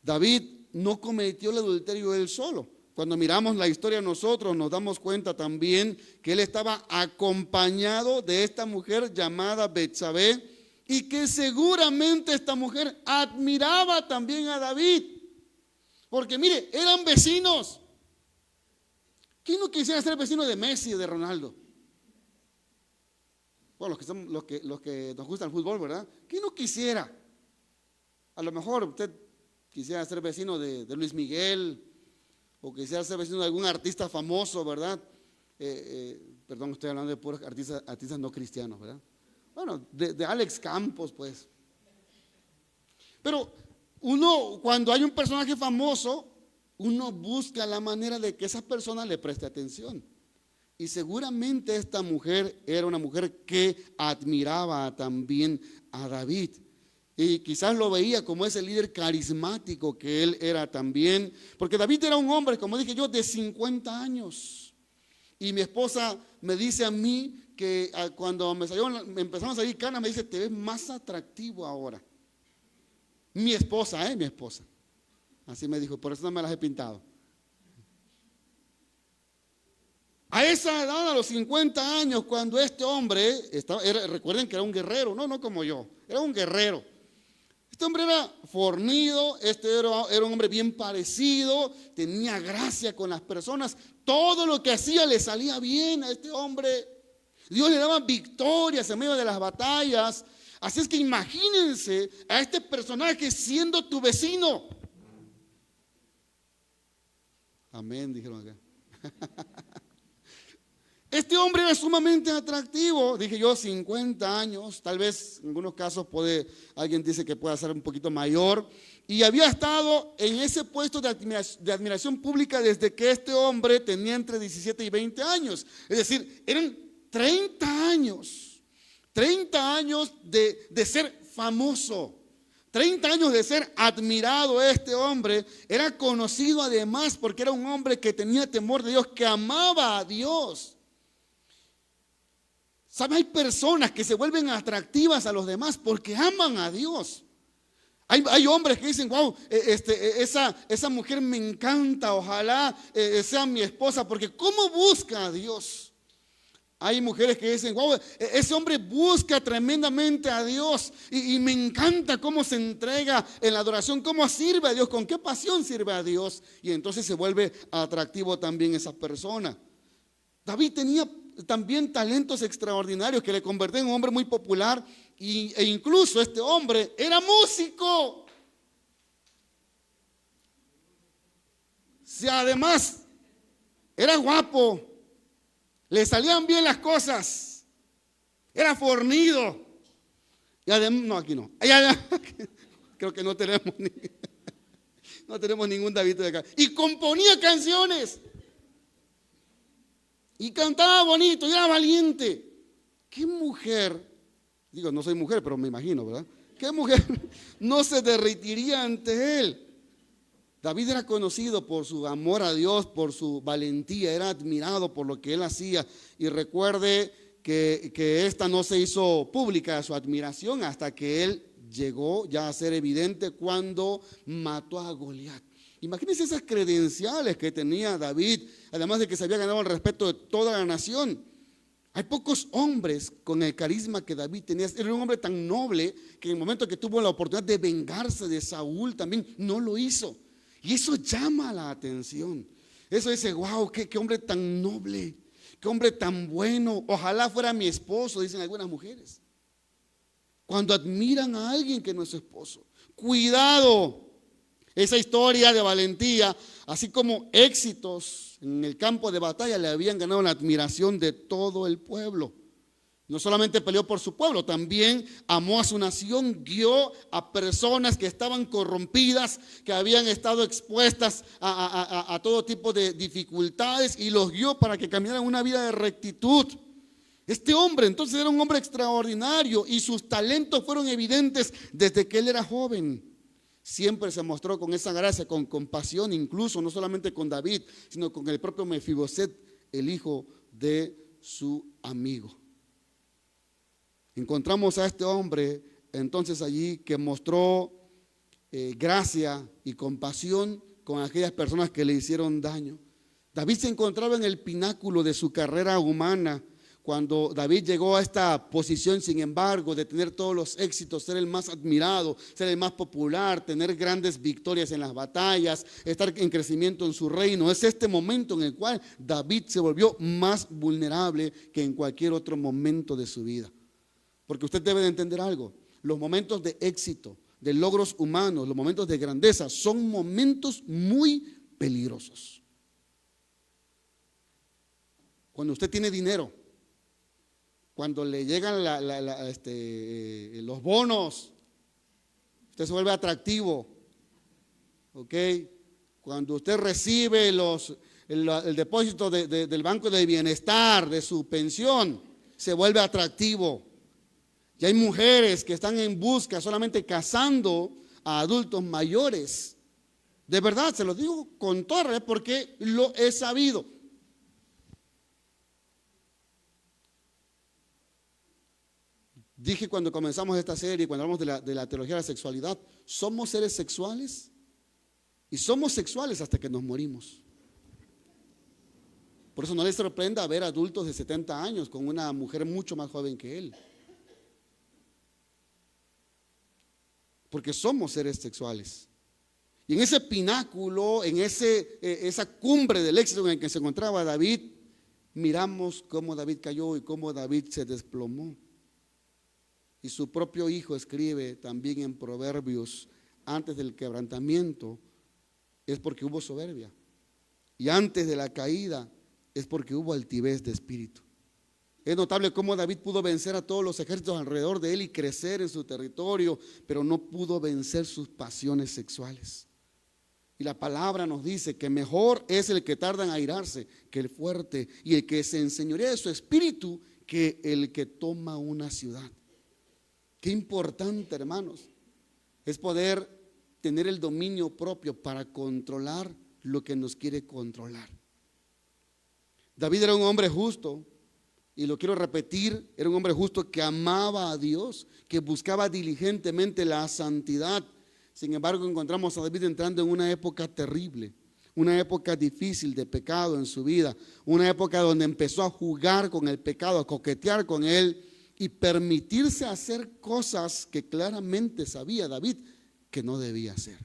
A: David no cometió el adulterio él solo. Cuando miramos la historia nosotros nos damos cuenta también que él estaba acompañado de esta mujer llamada Betsabé y que seguramente esta mujer admiraba también a David. Porque mire, eran vecinos. ¿Quién no quisiera ser vecino de Messi o de Ronaldo? Bueno, los que nos gusta el fútbol, ¿verdad? ¿Quién no quisiera? A lo mejor usted quisiera ser vecino de Luis Miguel o quisiera ser vecino de algún artista famoso, ¿verdad? Perdón, estoy hablando de puros artistas no cristianos, ¿verdad? Bueno, de Alex Campos, pues. Pero uno, cuando hay un personaje famoso, uno busca la manera de que esa persona le preste atención. Y seguramente esta mujer era una mujer que admiraba también a David. Y quizás lo veía como ese líder carismático que él era también. Porque David era un hombre, como dije yo, de 50 años. Y mi esposa me dice a mí que cuando me empezamos a salir canas, me dice, te ves más atractivo ahora. Mi esposa. Así me dijo, por eso no me las he pintado. A esa edad, a los 50 años, cuando este hombre, recuerden que era un guerrero, no como yo, era un guerrero. Este hombre era fornido, era un hombre bien parecido, tenía gracia con las personas, todo lo que hacía le salía bien a este hombre. Dios le daba victorias en medio de las batallas. Así es que imagínense a este personaje siendo tu vecino. Amén, dijeron acá. Este hombre era sumamente atractivo, dije yo, 50 años, tal vez en algunos casos alguien dice que pueda ser un poquito mayor, y había estado en ese puesto de admiración pública desde que este hombre tenía entre 17 y 20 años, es decir, eran 30 años de ser famoso. 30 años de ser admirado. Este hombre era conocido además porque era un hombre que tenía temor de Dios, que amaba a Dios. ¿Sabe? Hay personas que se vuelven atractivas a los demás porque aman a Dios. Hay hombres que dicen, wow, esa mujer me encanta, ojalá sea mi esposa, porque ¿cómo busca a Dios? Hay mujeres que dicen, wow, ese hombre busca tremendamente a Dios y me encanta cómo se entrega en la adoración, cómo sirve a Dios, con qué pasión sirve a Dios. Y entonces se vuelve atractivo también esa persona. David tenía también talentos extraordinarios que le convertían en un hombre muy popular e incluso este hombre era músico. Si además era guapo, le salían bien las cosas, era fornido. Y además, no, aquí no. Creo que no tenemos ningún David de acá. Y componía canciones. Y cantaba bonito, y era valiente. ¿Qué mujer? Digo, no soy mujer, pero me imagino, ¿verdad? ¿Qué mujer no se derritiría ante él? David era conocido por su amor a Dios, por su valentía, era admirado por lo que él hacía. Y recuerde que esta no se hizo pública, su admiración, hasta que él llegó ya a ser evidente cuando mató a Goliat. Imagínense esas credenciales que tenía David, además de que se había ganado el respeto de toda la nación. Hay pocos hombres con el carisma que David tenía. Era un hombre tan noble que en el momento que tuvo la oportunidad de vengarse de Saúl también no lo hizo. Y eso llama la atención. Eso dice, wow, qué hombre tan noble, qué hombre tan bueno. Ojalá fuera mi esposo, dicen algunas mujeres. Cuando admiran a alguien que no es su esposo. Cuidado. Esa historia de valentía, así como éxitos en el campo de batalla, le habían ganado la admiración de todo el pueblo. No solamente peleó por su pueblo, también amó a su nación, guió a personas que estaban corrompidas, que habían estado expuestas a todo tipo de dificultades, y los guió para que caminaran una vida de rectitud. Este hombre entonces era un hombre extraordinario y sus talentos fueron evidentes desde que él era joven. Siempre se mostró con esa gracia, con compasión, incluso no solamente con David, sino con el propio Mefiboset, el hijo de su amigo. Encontramos a este hombre entonces allí que mostró gracia y compasión con aquellas personas que le hicieron daño. David se encontraba en el pináculo de su carrera humana. Cuando David llegó a esta posición, sin embargo, de tener todos los éxitos, ser el más admirado, ser el más popular, tener grandes victorias en las batallas, estar en crecimiento en su reino, es este momento en el cual David se volvió más vulnerable que en cualquier otro momento de su vida. Porque usted debe de entender algo, los momentos de éxito, de logros humanos, los momentos de grandeza, son momentos muy peligrosos. Cuando usted tiene dinero, cuando le llegan los bonos, usted se vuelve atractivo, ¿ok? Cuando usted recibe el depósito del Banco de Bienestar, de su pensión, se vuelve atractivo. Y hay mujeres que están en busca, solamente casando a adultos mayores. De verdad, se lo digo con toda realidad porque lo he sabido. Dije cuando comenzamos esta serie, cuando hablamos de la teología de la sexualidad, somos seres sexuales y somos sexuales hasta que nos morimos. Por eso no les sorprenda ver adultos de 70 años con una mujer mucho más joven que él. Porque somos seres sexuales. Y en ese pináculo, en esa cumbre del éxito en el que se encontraba David, miramos cómo David cayó y cómo David se desplomó. Y su propio hijo escribe también en Proverbios: antes del quebrantamiento es porque hubo soberbia, y antes de la caída es porque hubo altivez de espíritu. Es notable cómo David pudo vencer a todos los ejércitos alrededor de él y crecer en su territorio, pero no pudo vencer sus pasiones sexuales. Y la palabra nos dice que mejor es el que tarda en airarse que el fuerte, y el que se enseñorea de su espíritu que el que toma una ciudad. Qué importante, hermanos, es poder tener el dominio propio para controlar lo que nos quiere controlar. David era un hombre justo, y lo quiero repetir, era un hombre justo que amaba a Dios, que buscaba diligentemente la santidad. Sin embargo, encontramos a David entrando en una época terrible, una época difícil de pecado en su vida, una época donde empezó a jugar con el pecado, a coquetear con él y permitirse hacer cosas que claramente sabía David que no debía hacer.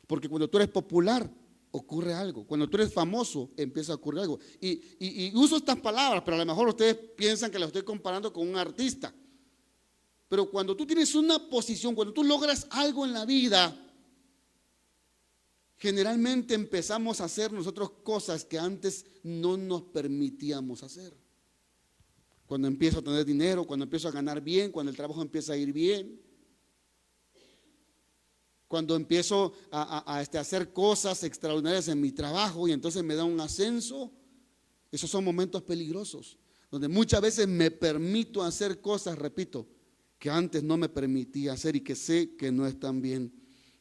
A: Porque cuando tú eres popular, ocurre algo. Cuando tú eres famoso, empieza a ocurrir algo. Y uso estas palabras, pero a lo mejor ustedes piensan que lo estoy comparando con un artista. Pero cuando tú tienes una posición, cuando tú logras algo en la vida, generalmente empezamos a hacer nosotros cosas que antes no nos permitíamos hacer. Cuando empiezo a tener dinero, cuando empiezo a ganar bien, cuando el trabajo empieza a ir bien, cuando empiezo a hacer cosas extraordinarias en mi trabajo y entonces me da un ascenso. Esos son momentos peligrosos, donde muchas veces me permito hacer cosas, repito, que antes no me permitía hacer y que sé que no están bien.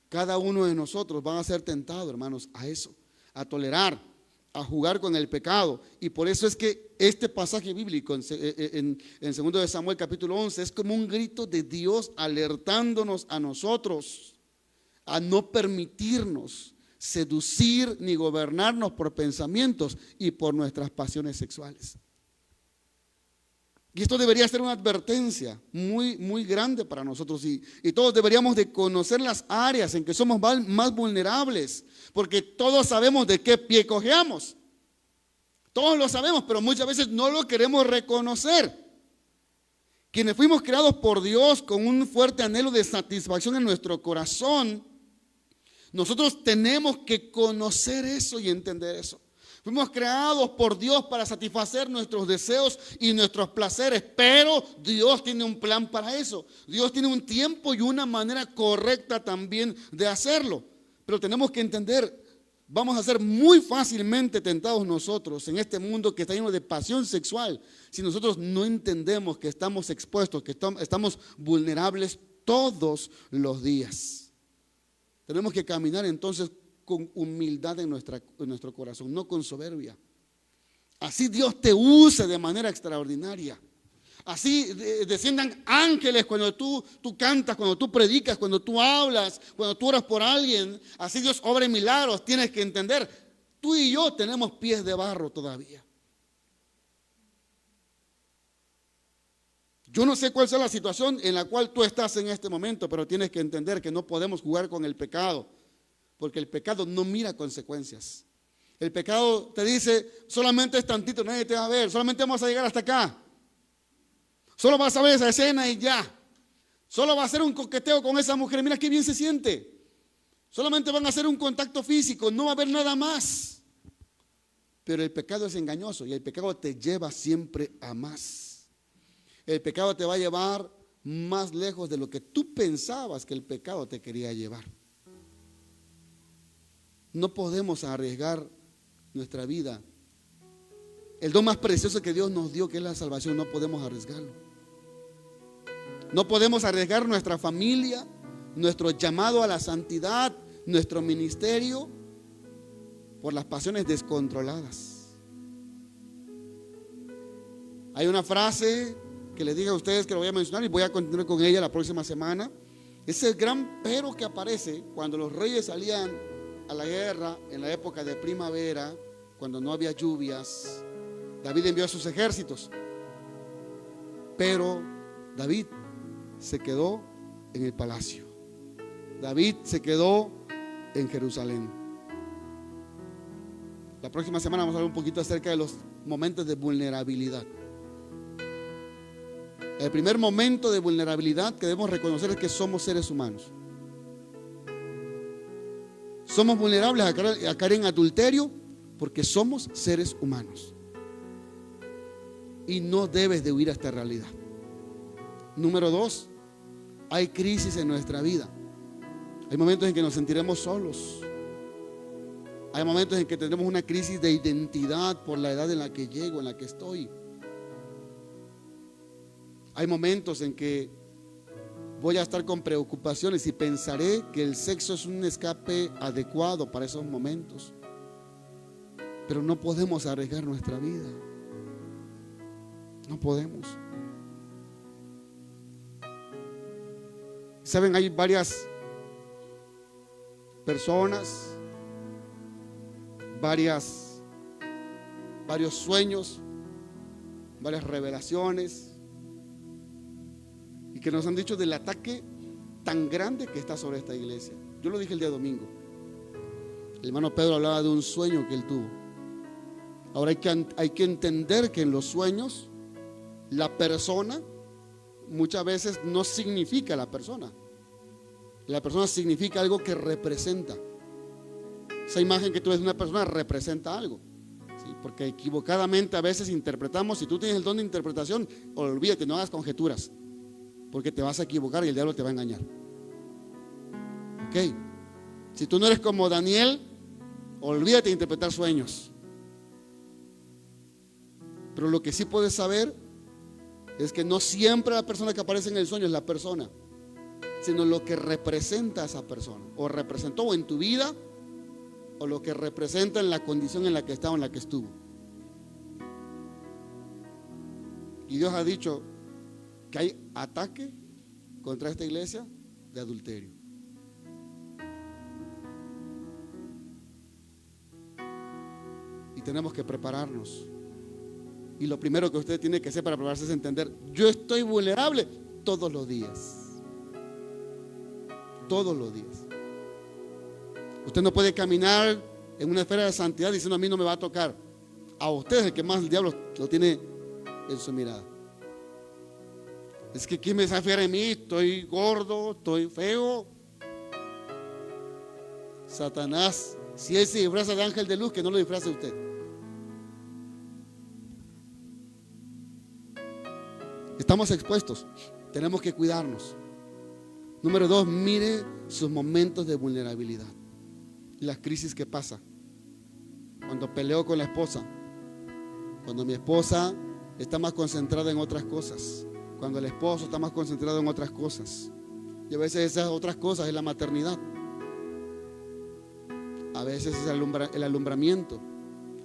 A: Cada uno de nosotros van a ser tentados, hermanos, a eso, a tolerar, a jugar con el pecado. Y por eso es que este pasaje bíblico en 2 de Samuel capítulo 11 es como un grito de Dios alertándonos a nosotros a no permitirnos seducir ni gobernarnos por pensamientos y por nuestras pasiones sexuales. Y esto debería ser una advertencia muy, muy grande para nosotros, y todos deberíamos de conocer las áreas en que somos más vulnerables, porque todos sabemos de qué pie cojeamos. Todos lo sabemos, pero muchas veces no lo queremos reconocer. Quienes fuimos creados por Dios con un fuerte anhelo de satisfacción en nuestro corazón, nosotros tenemos que conocer eso y entender eso. Fuimos creados por Dios para satisfacer nuestros deseos y nuestros placeres, pero Dios tiene un plan para eso. Dios tiene un tiempo y una manera correcta también de hacerlo. Pero tenemos que entender, vamos a ser muy fácilmente tentados nosotros en este mundo que está lleno de pasión sexual, si nosotros no entendemos que estamos expuestos, que estamos vulnerables todos los días. Tenemos que caminar entonces con humildad en nuestro corazón, no con soberbia. Así Dios te use de manera extraordinaria. Así desciendan ángeles cuando tú cantas, cuando tú predicas, cuando tú hablas, cuando tú oras por alguien. Así Dios obra milagros. Tienes que entender, tú y yo tenemos pies de barro todavía. Yo no sé cuál sea la situación en la cual tú estás en este momento, pero tienes que entender que no podemos jugar con el pecado, porque el pecado no mira consecuencias. El pecado te dice, solamente es tantito, nadie te va a ver, solamente vamos a llegar hasta acá. Solo vas a ver esa escena y ya. Solo va a ser un coqueteo con esa mujer, mira qué bien se siente. Solamente van a hacer un contacto físico, no va a haber nada más. Pero el pecado es engañoso y el pecado te lleva siempre a más. El pecado te va a llevar más lejos de lo que tú pensabas que el pecado te quería llevar. No podemos arriesgar nuestra vida. El don más precioso que Dios nos dio, que es la salvación, no podemos arriesgarlo. No podemos arriesgar nuestra familia, nuestro llamado a la santidad, nuestro ministerio, por las pasiones descontroladas. Hay una frase que les diga a ustedes que lo voy a mencionar y voy a continuar con ella la próxima semana. Es el gran pero que aparece cuando los reyes salían a la guerra en la época de primavera, cuando no había lluvias. David envió a sus ejércitos, pero David se quedó en el palacio. David se quedó en Jerusalén. La próxima semana vamos a hablar un poquito acerca de los momentos de vulnerabilidad. El primer momento de vulnerabilidad que debemos reconocer es que somos seres humanos. Somos vulnerables a caer en adulterio porque somos seres humanos. Y no debes de huir a esta realidad. Número 2, hay crisis en nuestra vida. Hay momentos en que nos sentiremos solos. Hay momentos en que tendremos una crisis de identidad por la edad en la que llego, en la que estoy. Hay momentos en que voy a estar con preocupaciones y pensaré que el sexo es un escape adecuado para esos momentos. Pero no podemos arriesgar nuestra vida. No podemos. Saben, hay varias personas, varios sueños, varias revelaciones, y que nos han dicho del ataque tan grande que está sobre esta iglesia. Yo lo dije el día domingo. El hermano Pedro hablaba de un sueño que él tuvo. Ahora hay que entender que en los sueños la persona muchas veces no significa la persona. La persona significa algo que representa. Esa imagen que tú ves de una persona representa algo, ¿sí? Porque equivocadamente a veces interpretamos. Si tú tienes el don de interpretación, olvídate, no hagas conjeturas, porque te vas a equivocar y el diablo te va a engañar. Ok. Si tú no eres como Daniel, olvídate de interpretar sueños. Pero lo que sí puedes saber es que no siempre la persona que aparece en el sueño es la persona, sino lo que representa a esa persona, o representó en tu vida, o lo que representa en la condición en la que está o en la que estuvo. Y Dios ha dicho que hay ataque contra esta iglesia de adulterio. Y tenemos que prepararnos. Y lo primero que usted tiene que hacer para prepararse es entender: yo estoy vulnerable todos los días. Todos los días. Usted no puede caminar en una esfera de santidad diciendo: a mí no me va a tocar. A usted es el que más el diablo lo tiene en su mirada. Es que ¿quién me desafía en mí? Estoy gordo, estoy feo. Satanás, si él se disfraza de ángel de luz, que no lo disfrace usted. Estamos expuestos, tenemos que cuidarnos. Número 2, mire sus momentos de vulnerabilidad. Las crisis que pasa. Cuando peleo con la esposa, cuando mi esposa está más concentrada en otras cosas, cuando el esposo está más concentrado en otras cosas. Y a veces esas otras cosas es la maternidad, a veces es el alumbramiento,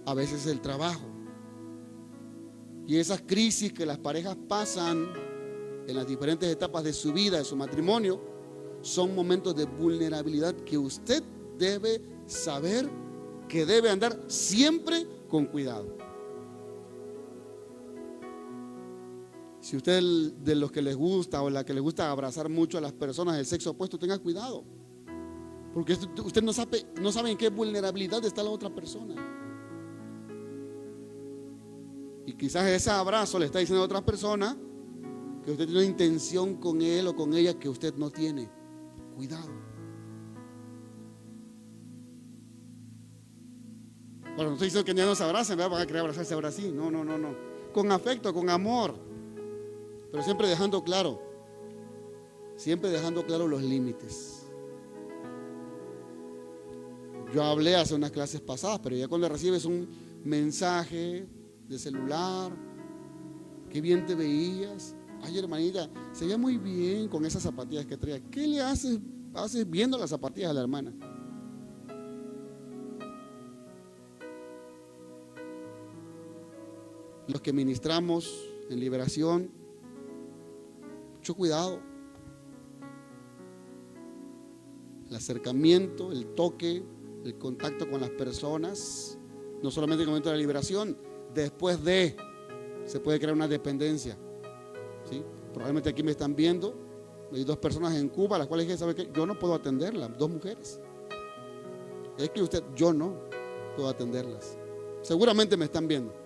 A: a veces es el trabajo. Y esas crisis que las parejas pasan en las diferentes etapas de su vida, de su matrimonio, son momentos de vulnerabilidad que usted debe saber que debe andar siempre con cuidado. Si usted es de los que les gusta o la que les gusta abrazar mucho a las personas del sexo opuesto, tenga cuidado, porque usted no sabe en qué vulnerabilidad está la otra persona. Y quizás ese abrazo le está diciendo a otra persona que usted tiene una intención con él o con ella que usted no tiene. Cuidado. Bueno, no estoy diciendo que ya no se abracen, ¿verdad? Van a querer abrazarse ahora sí. No. Con afecto, con amor. Pero siempre dejando claro los límites. Yo hablé hace unas clases pasadas, pero ya cuando recibes un mensaje de celular: qué bien te veías, ay hermanita, se veía muy bien con esas zapatillas que traía. ¿Qué le haces viendo las zapatillas a la hermana? Los que ministramos en liberación, mucho cuidado. El acercamiento, el toque, el contacto con las personas, no solamente en el momento de la liberación, después de, se puede crear una dependencia, ¿sí? Probablemente aquí me están viendo, hay 2 personas en Cuba, las cuales dije: ¿sabe qué? Yo no puedo atenderlas, 2 mujeres. Es que yo no puedo atenderlas. Seguramente me están viendo.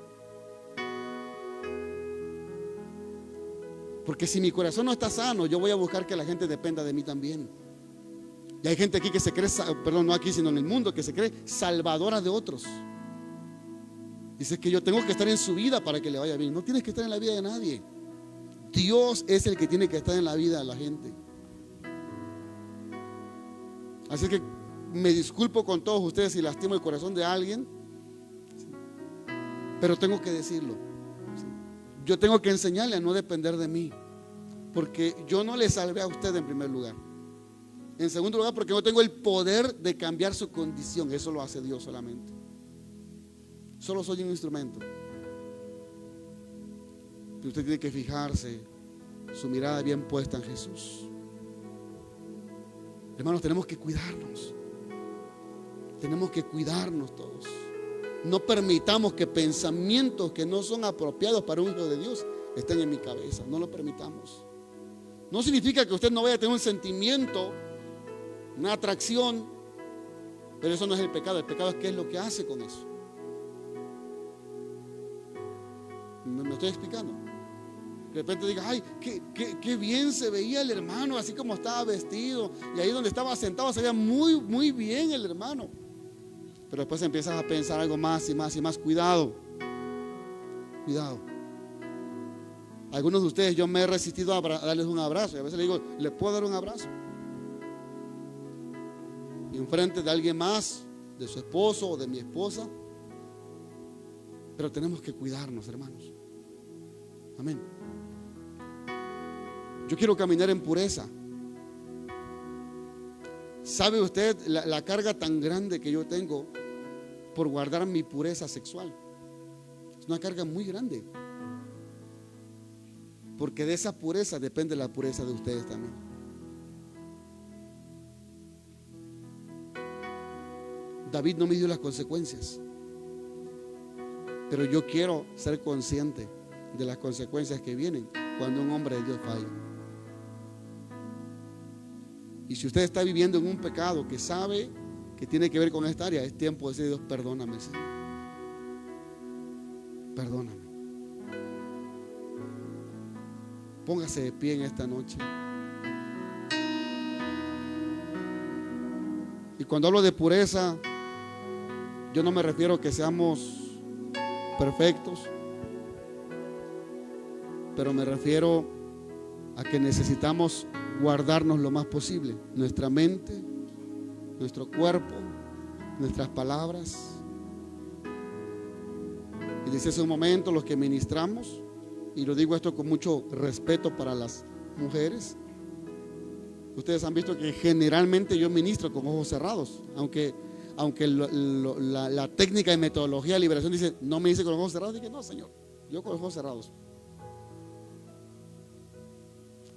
A: Porque si mi corazón no está sano, yo voy a buscar que la gente dependa de mí también. Y hay gente aquí que se cree, perdón, no aquí sino en el mundo, que se cree salvadora de otros. Dice que yo tengo que estar en su vida para que le vaya bien. No tienes que estar en la vida de nadie. Dios es el que tiene que estar en la vida de la gente. Así que me disculpo con todos ustedes si lastimo el corazón de alguien, pero tengo que decirlo. Yo tengo que enseñarle a no depender de mí, porque yo no le salvé a usted en primer lugar. En segundo lugar, porque no tengo el poder de cambiar su condición. Eso lo hace Dios solamente. Solo soy un instrumento. Y usted tiene que fijarse, su mirada bien puesta en Jesús. Hermanos, tenemos que cuidarnos. Tenemos que cuidarnos todos. No permitamos que pensamientos que no son apropiados para un hijo de Dios estén en mi cabeza. No lo permitamos. No significa que usted no vaya a tener un sentimiento, una atracción, pero eso no es el pecado. El pecado es qué es lo que hace con eso. ¿Me estoy explicando? De repente diga, ay, qué bien se veía el hermano, así como estaba vestido, y ahí donde estaba sentado se veía muy, muy bien el hermano. Pero después empiezas a pensar algo más y más y más. Cuidado, cuidado. Algunos de ustedes yo me he resistido a darles un abrazo, y a veces le digo, ¿le puedo dar un abrazo? Y enfrente de alguien más, de su esposo o de mi esposa. Pero tenemos que cuidarnos, hermanos. Amén. Yo quiero caminar en pureza. ¿Sabe usted la carga tan grande que yo tengo por guardar mi pureza sexual? Es una carga muy grande, porque de esa pureza depende la pureza de ustedes también. David no midió las consecuencias, pero yo quiero ser consciente de las consecuencias que vienen cuando un hombre de Dios falla. Y si usted está viviendo en un pecado que sabe que tiene que ver con esta área, es tiempo de decir: Dios, perdóname, Señor. Perdóname. Póngase de pie en esta noche. Y cuando hablo de pureza, yo no me refiero a que seamos perfectos, pero me refiero a que necesitamos guardarnos lo más posible nuestra mente, nuestro cuerpo, nuestras palabras. Y dice hace un momento, los que ministramos, y lo digo esto con mucho respeto para las mujeres, ustedes han visto que generalmente yo ministro con ojos cerrados, aunque la técnica y metodología de liberación dice, no me dice con los ojos cerrados. Dije, no, Señor, yo con los ojos cerrados,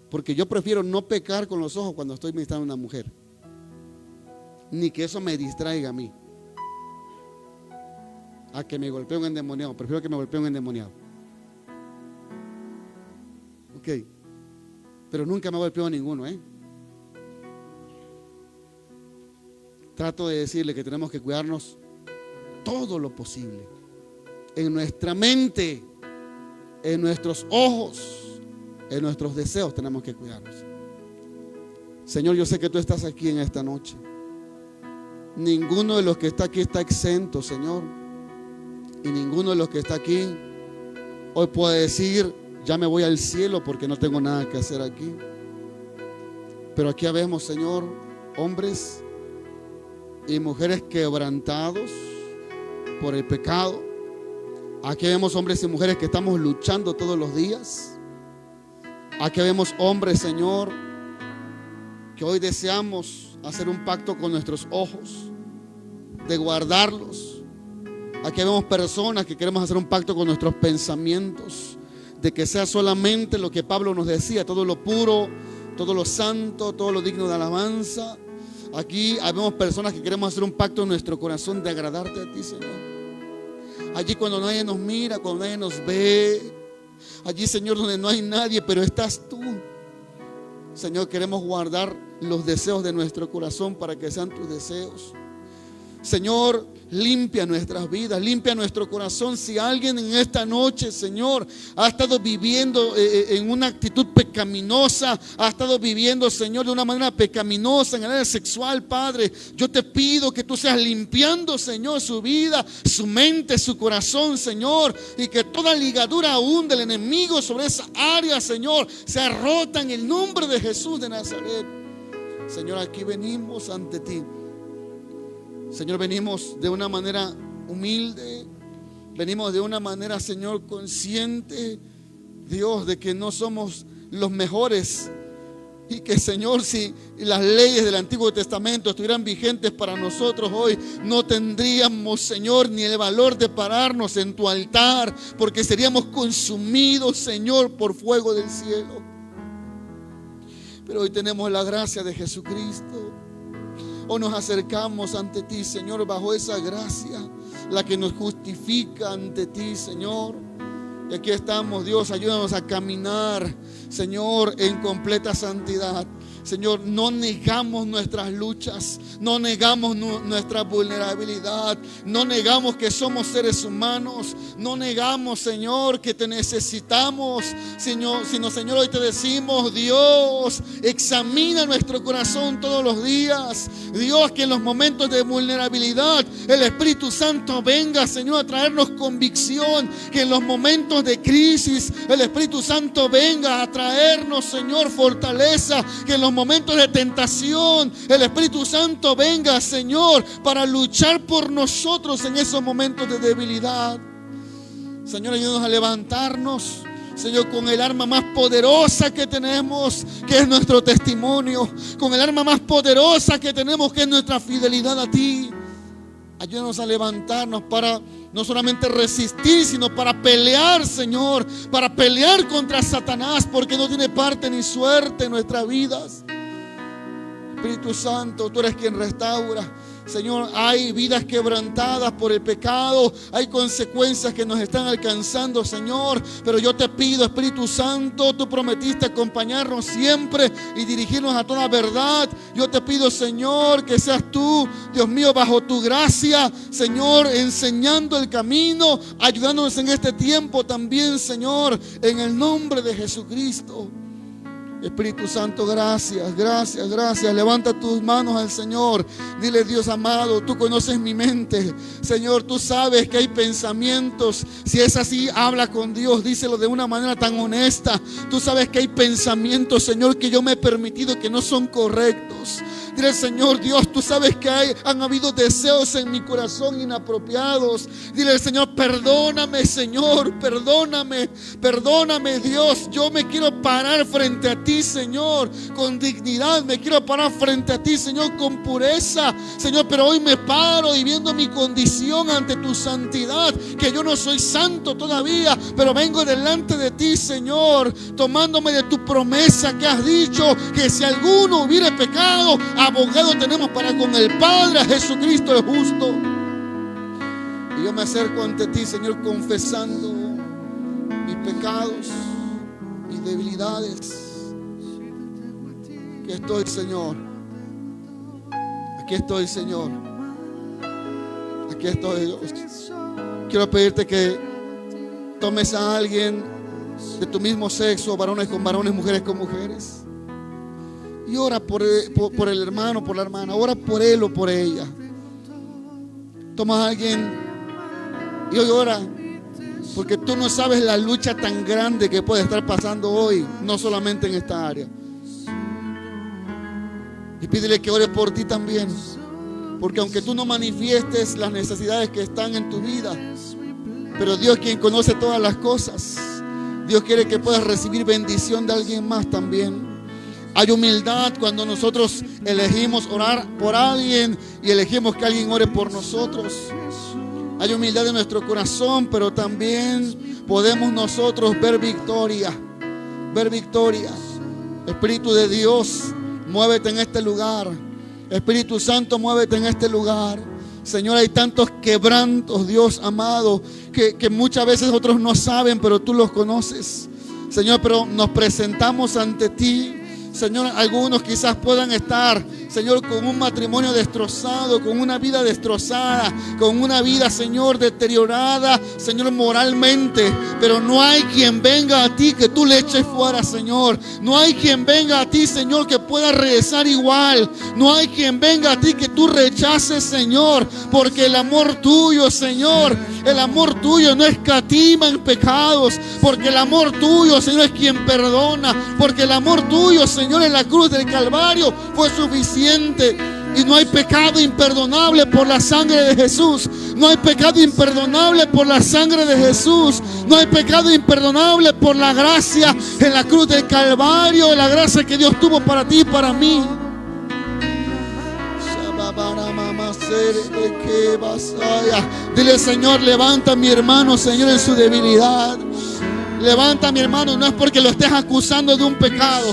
A: porque yo prefiero no pecar con los ojos cuando estoy ministrando a una mujer, ni que eso me distraiga a mí, a que me golpee un endemoniado. Prefiero que me golpee un endemoniado. Ok, pero nunca me golpeo a ninguno, Trato de decirle que tenemos que cuidarnos todo lo posible, en nuestra mente, en nuestros ojos, en nuestros deseos. Tenemos que cuidarnos. Señor, yo sé que tú estás aquí en esta noche. Ninguno de los que está aquí está exento, Señor. Y ninguno de los que está aquí hoy puede decir, ya me voy al cielo porque no tengo nada que hacer aquí. Pero aquí habemos, Señor, hombres y mujeres quebrantados por el pecado. Aquí vemos hombres y mujeres que estamos luchando todos los días. Aquí vemos hombres, Señor, que hoy deseamos hacer un pacto con nuestros ojos, de guardarlos. Aquí vemos personas que queremos hacer un pacto con nuestros pensamientos, de que sea solamente lo que Pablo nos decía, todo lo puro, todo lo santo, todo lo digno de alabanza. Aquí vemos personas que queremos hacer un pacto en nuestro corazón de agradarte a ti, Señor. Allí cuando nadie nos mira, cuando nadie nos ve, allí, Señor, donde no hay nadie, pero estás tú. Señor, queremos guardar los deseos de nuestro corazón para que sean tus deseos. Señor, limpia nuestras vidas, limpia nuestro corazón. Si alguien en esta noche, Señor, ha estado viviendo en una actitud pecaminosa, ha estado viviendo, Señor, de una manera pecaminosa en el área sexual, Padre, yo te pido que tú seas limpiando, Señor, su vida, su mente, su corazón, Señor, y que toda ligadura aún del enemigo sobre esa área, Señor, sea rota en el nombre de Jesús de Nazaret. Señor, aquí venimos ante ti. Señor, venimos de una manera humilde, venimos de una manera, Señor, consciente, Dios, de que no somos los mejores y que, Señor, si las leyes del Antiguo Testamento estuvieran vigentes para nosotros hoy, no tendríamos, Señor, ni el valor de pararnos en tu altar, porque seríamos consumidos, Señor, por fuego del cielo. Pero hoy tenemos la gracia de Jesucristo. Hoy nos acercamos ante ti, Señor, bajo esa gracia, la que nos justifica ante ti, Señor. Y aquí estamos, Dios, ayúdanos a caminar, Señor, en completa santidad. Señor, no negamos nuestras luchas, no negamos nuestra vulnerabilidad, no negamos que somos seres humanos, no negamos, Señor, que te necesitamos, Señor, sino, Señor, hoy te decimos, Dios, examina nuestro corazón todos los días. Dios, que en los momentos de vulnerabilidad el Espíritu Santo venga, Señor, a traernos convicción, que en los momentos de crisis el Espíritu Santo venga a traernos, Señor, fortaleza, que en los momentos de tentación el Espíritu Santo venga, Señor, para luchar por nosotros en esos momentos de debilidad. Señor, ayúdanos a levantarnos, Señor, con el arma más poderosa que tenemos, que es nuestro testimonio, con el arma más poderosa que tenemos, que es nuestra fidelidad a ti. Ayúdanos a levantarnos para no solamente resistir, sino para pelear, Señor, para pelear contra Satanás, porque no tiene parte ni suerte en nuestras vidas. Espíritu Santo, tú eres quien restaura. Señor, hay vidas quebrantadas por el pecado, hay consecuencias que nos están alcanzando, Señor, pero yo te pido, Espíritu Santo, tú prometiste acompañarnos siempre y dirigirnos a toda verdad. Yo te pido, Señor, que seas tú, Dios mío, bajo tu gracia, Señor, enseñando el camino, ayudándonos en este tiempo también, Señor, en el nombre de Jesucristo. Espíritu Santo, gracias, gracias, gracias. Levanta tus manos al Señor. Dile: Dios amado, tú conoces mi mente. Señor, tú sabes que hay pensamientos. Si es así, habla con Dios. Díselo de una manera tan honesta. Tú sabes que hay pensamientos, Señor, que yo me he permitido que no son correctos. Dile: Señor Dios, tú sabes que han habido deseos en mi corazón inapropiados. Dile: Señor, perdóname, Señor, perdóname, perdóname, Dios. Yo me quiero parar frente a ti, Señor, con dignidad. Me quiero parar frente a ti, Señor, con pureza, Señor. Pero hoy me paro y viendo mi condición ante tu santidad, que yo no soy santo todavía, pero vengo delante de ti, Señor, tomándome de tu promesa que has dicho, que si alguno hubiere pecado, abogado tenemos para con el Padre, a Jesucristo el justo. Y yo me acerco ante ti, Señor, confesando mis pecados, mis debilidades. Aquí estoy, Señor. Aquí estoy, Señor. Aquí estoy, Dios. Quiero pedirte que tomes a alguien de tu mismo sexo, varones con varones, mujeres con mujeres, y ora por el hermano, por la hermana. Ora por él o por ella. Toma a alguien y hoy ora, porque tú no sabes la lucha tan grande que puede estar pasando hoy, no solamente en esta área. Y pídele que ore por ti también, porque aunque tú no manifiestes las necesidades que están en tu vida, pero Dios, quien conoce todas las cosas, Dios quiere que puedas recibir bendición de alguien más también. Hay humildad cuando nosotros elegimos orar por alguien y elegimos que alguien ore por nosotros. Hay humildad en nuestro corazón, pero también podemos nosotros ver victoria. Ver victoria. Espíritu de Dios, muévete en este lugar. Espíritu Santo, muévete en este lugar. Señor, hay tantos quebrantos, Dios amado, que muchas veces otros no saben, pero tú los conoces. Señor, pero nos presentamos ante ti. Señor, algunos quizás puedan estar, Señor, con un matrimonio destrozado, con una vida destrozada, con una vida, Señor, deteriorada, Señor, moralmente. Pero no hay quien venga a ti que tú le eches fuera, Señor. No hay quien venga a ti, Señor, que pueda regresar igual. No hay quien venga a ti que tú rechaces, Señor. Porque el amor tuyo, Señor, el amor tuyo no escatima en pecados. Porque el amor tuyo, Señor, es quien perdona. Porque el amor tuyo, Señor, en la cruz del Calvario fue suficiente. Y no hay pecado imperdonable por la sangre de Jesús. No hay pecado imperdonable por la sangre de Jesús. No hay pecado imperdonable por la gracia en la cruz del Calvario. La gracia que Dios tuvo para ti y para mí. Dile, Señor, levanta a mi hermano, Señor, en su debilidad. Levanta a mi hermano. No es porque lo estés acusando de un pecado.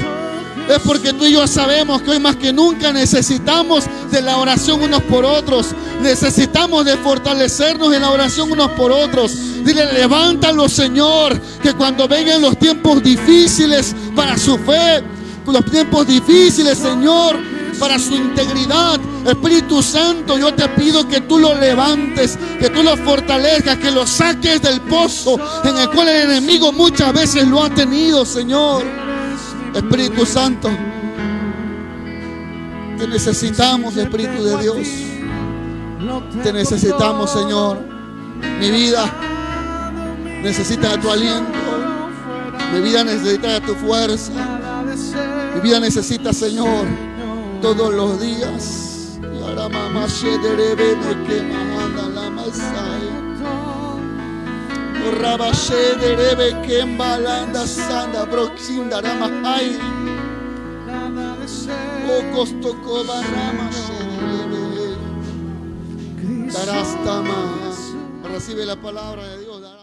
A: Es porque tú y yo sabemos que hoy más que nunca necesitamos de la oración unos por otros. Necesitamos de fortalecernos en la oración unos por otros. Dile, levántalo, Señor, que cuando vengan los tiempos difíciles para su fe, los tiempos difíciles, Señor, para su integridad, Espíritu Santo, yo te pido que tú lo levantes, que tú lo fortalezcas, que lo saques del pozo en el cual el enemigo muchas veces lo ha tenido, Señor. Espíritu Santo, te necesitamos, Espíritu de Dios. Te necesitamos, Señor. Mi vida necesita de tu aliento. Mi vida necesita de tu fuerza. Mi vida necesita, Señor, todos los días. Y ahora mamá que manda la Masaya. Rabashe de Rebe que embalanda sanda broxinda ramahai. O costo coba ramashe de Rebe. Darás tamas. Recibe la palabra de Dios.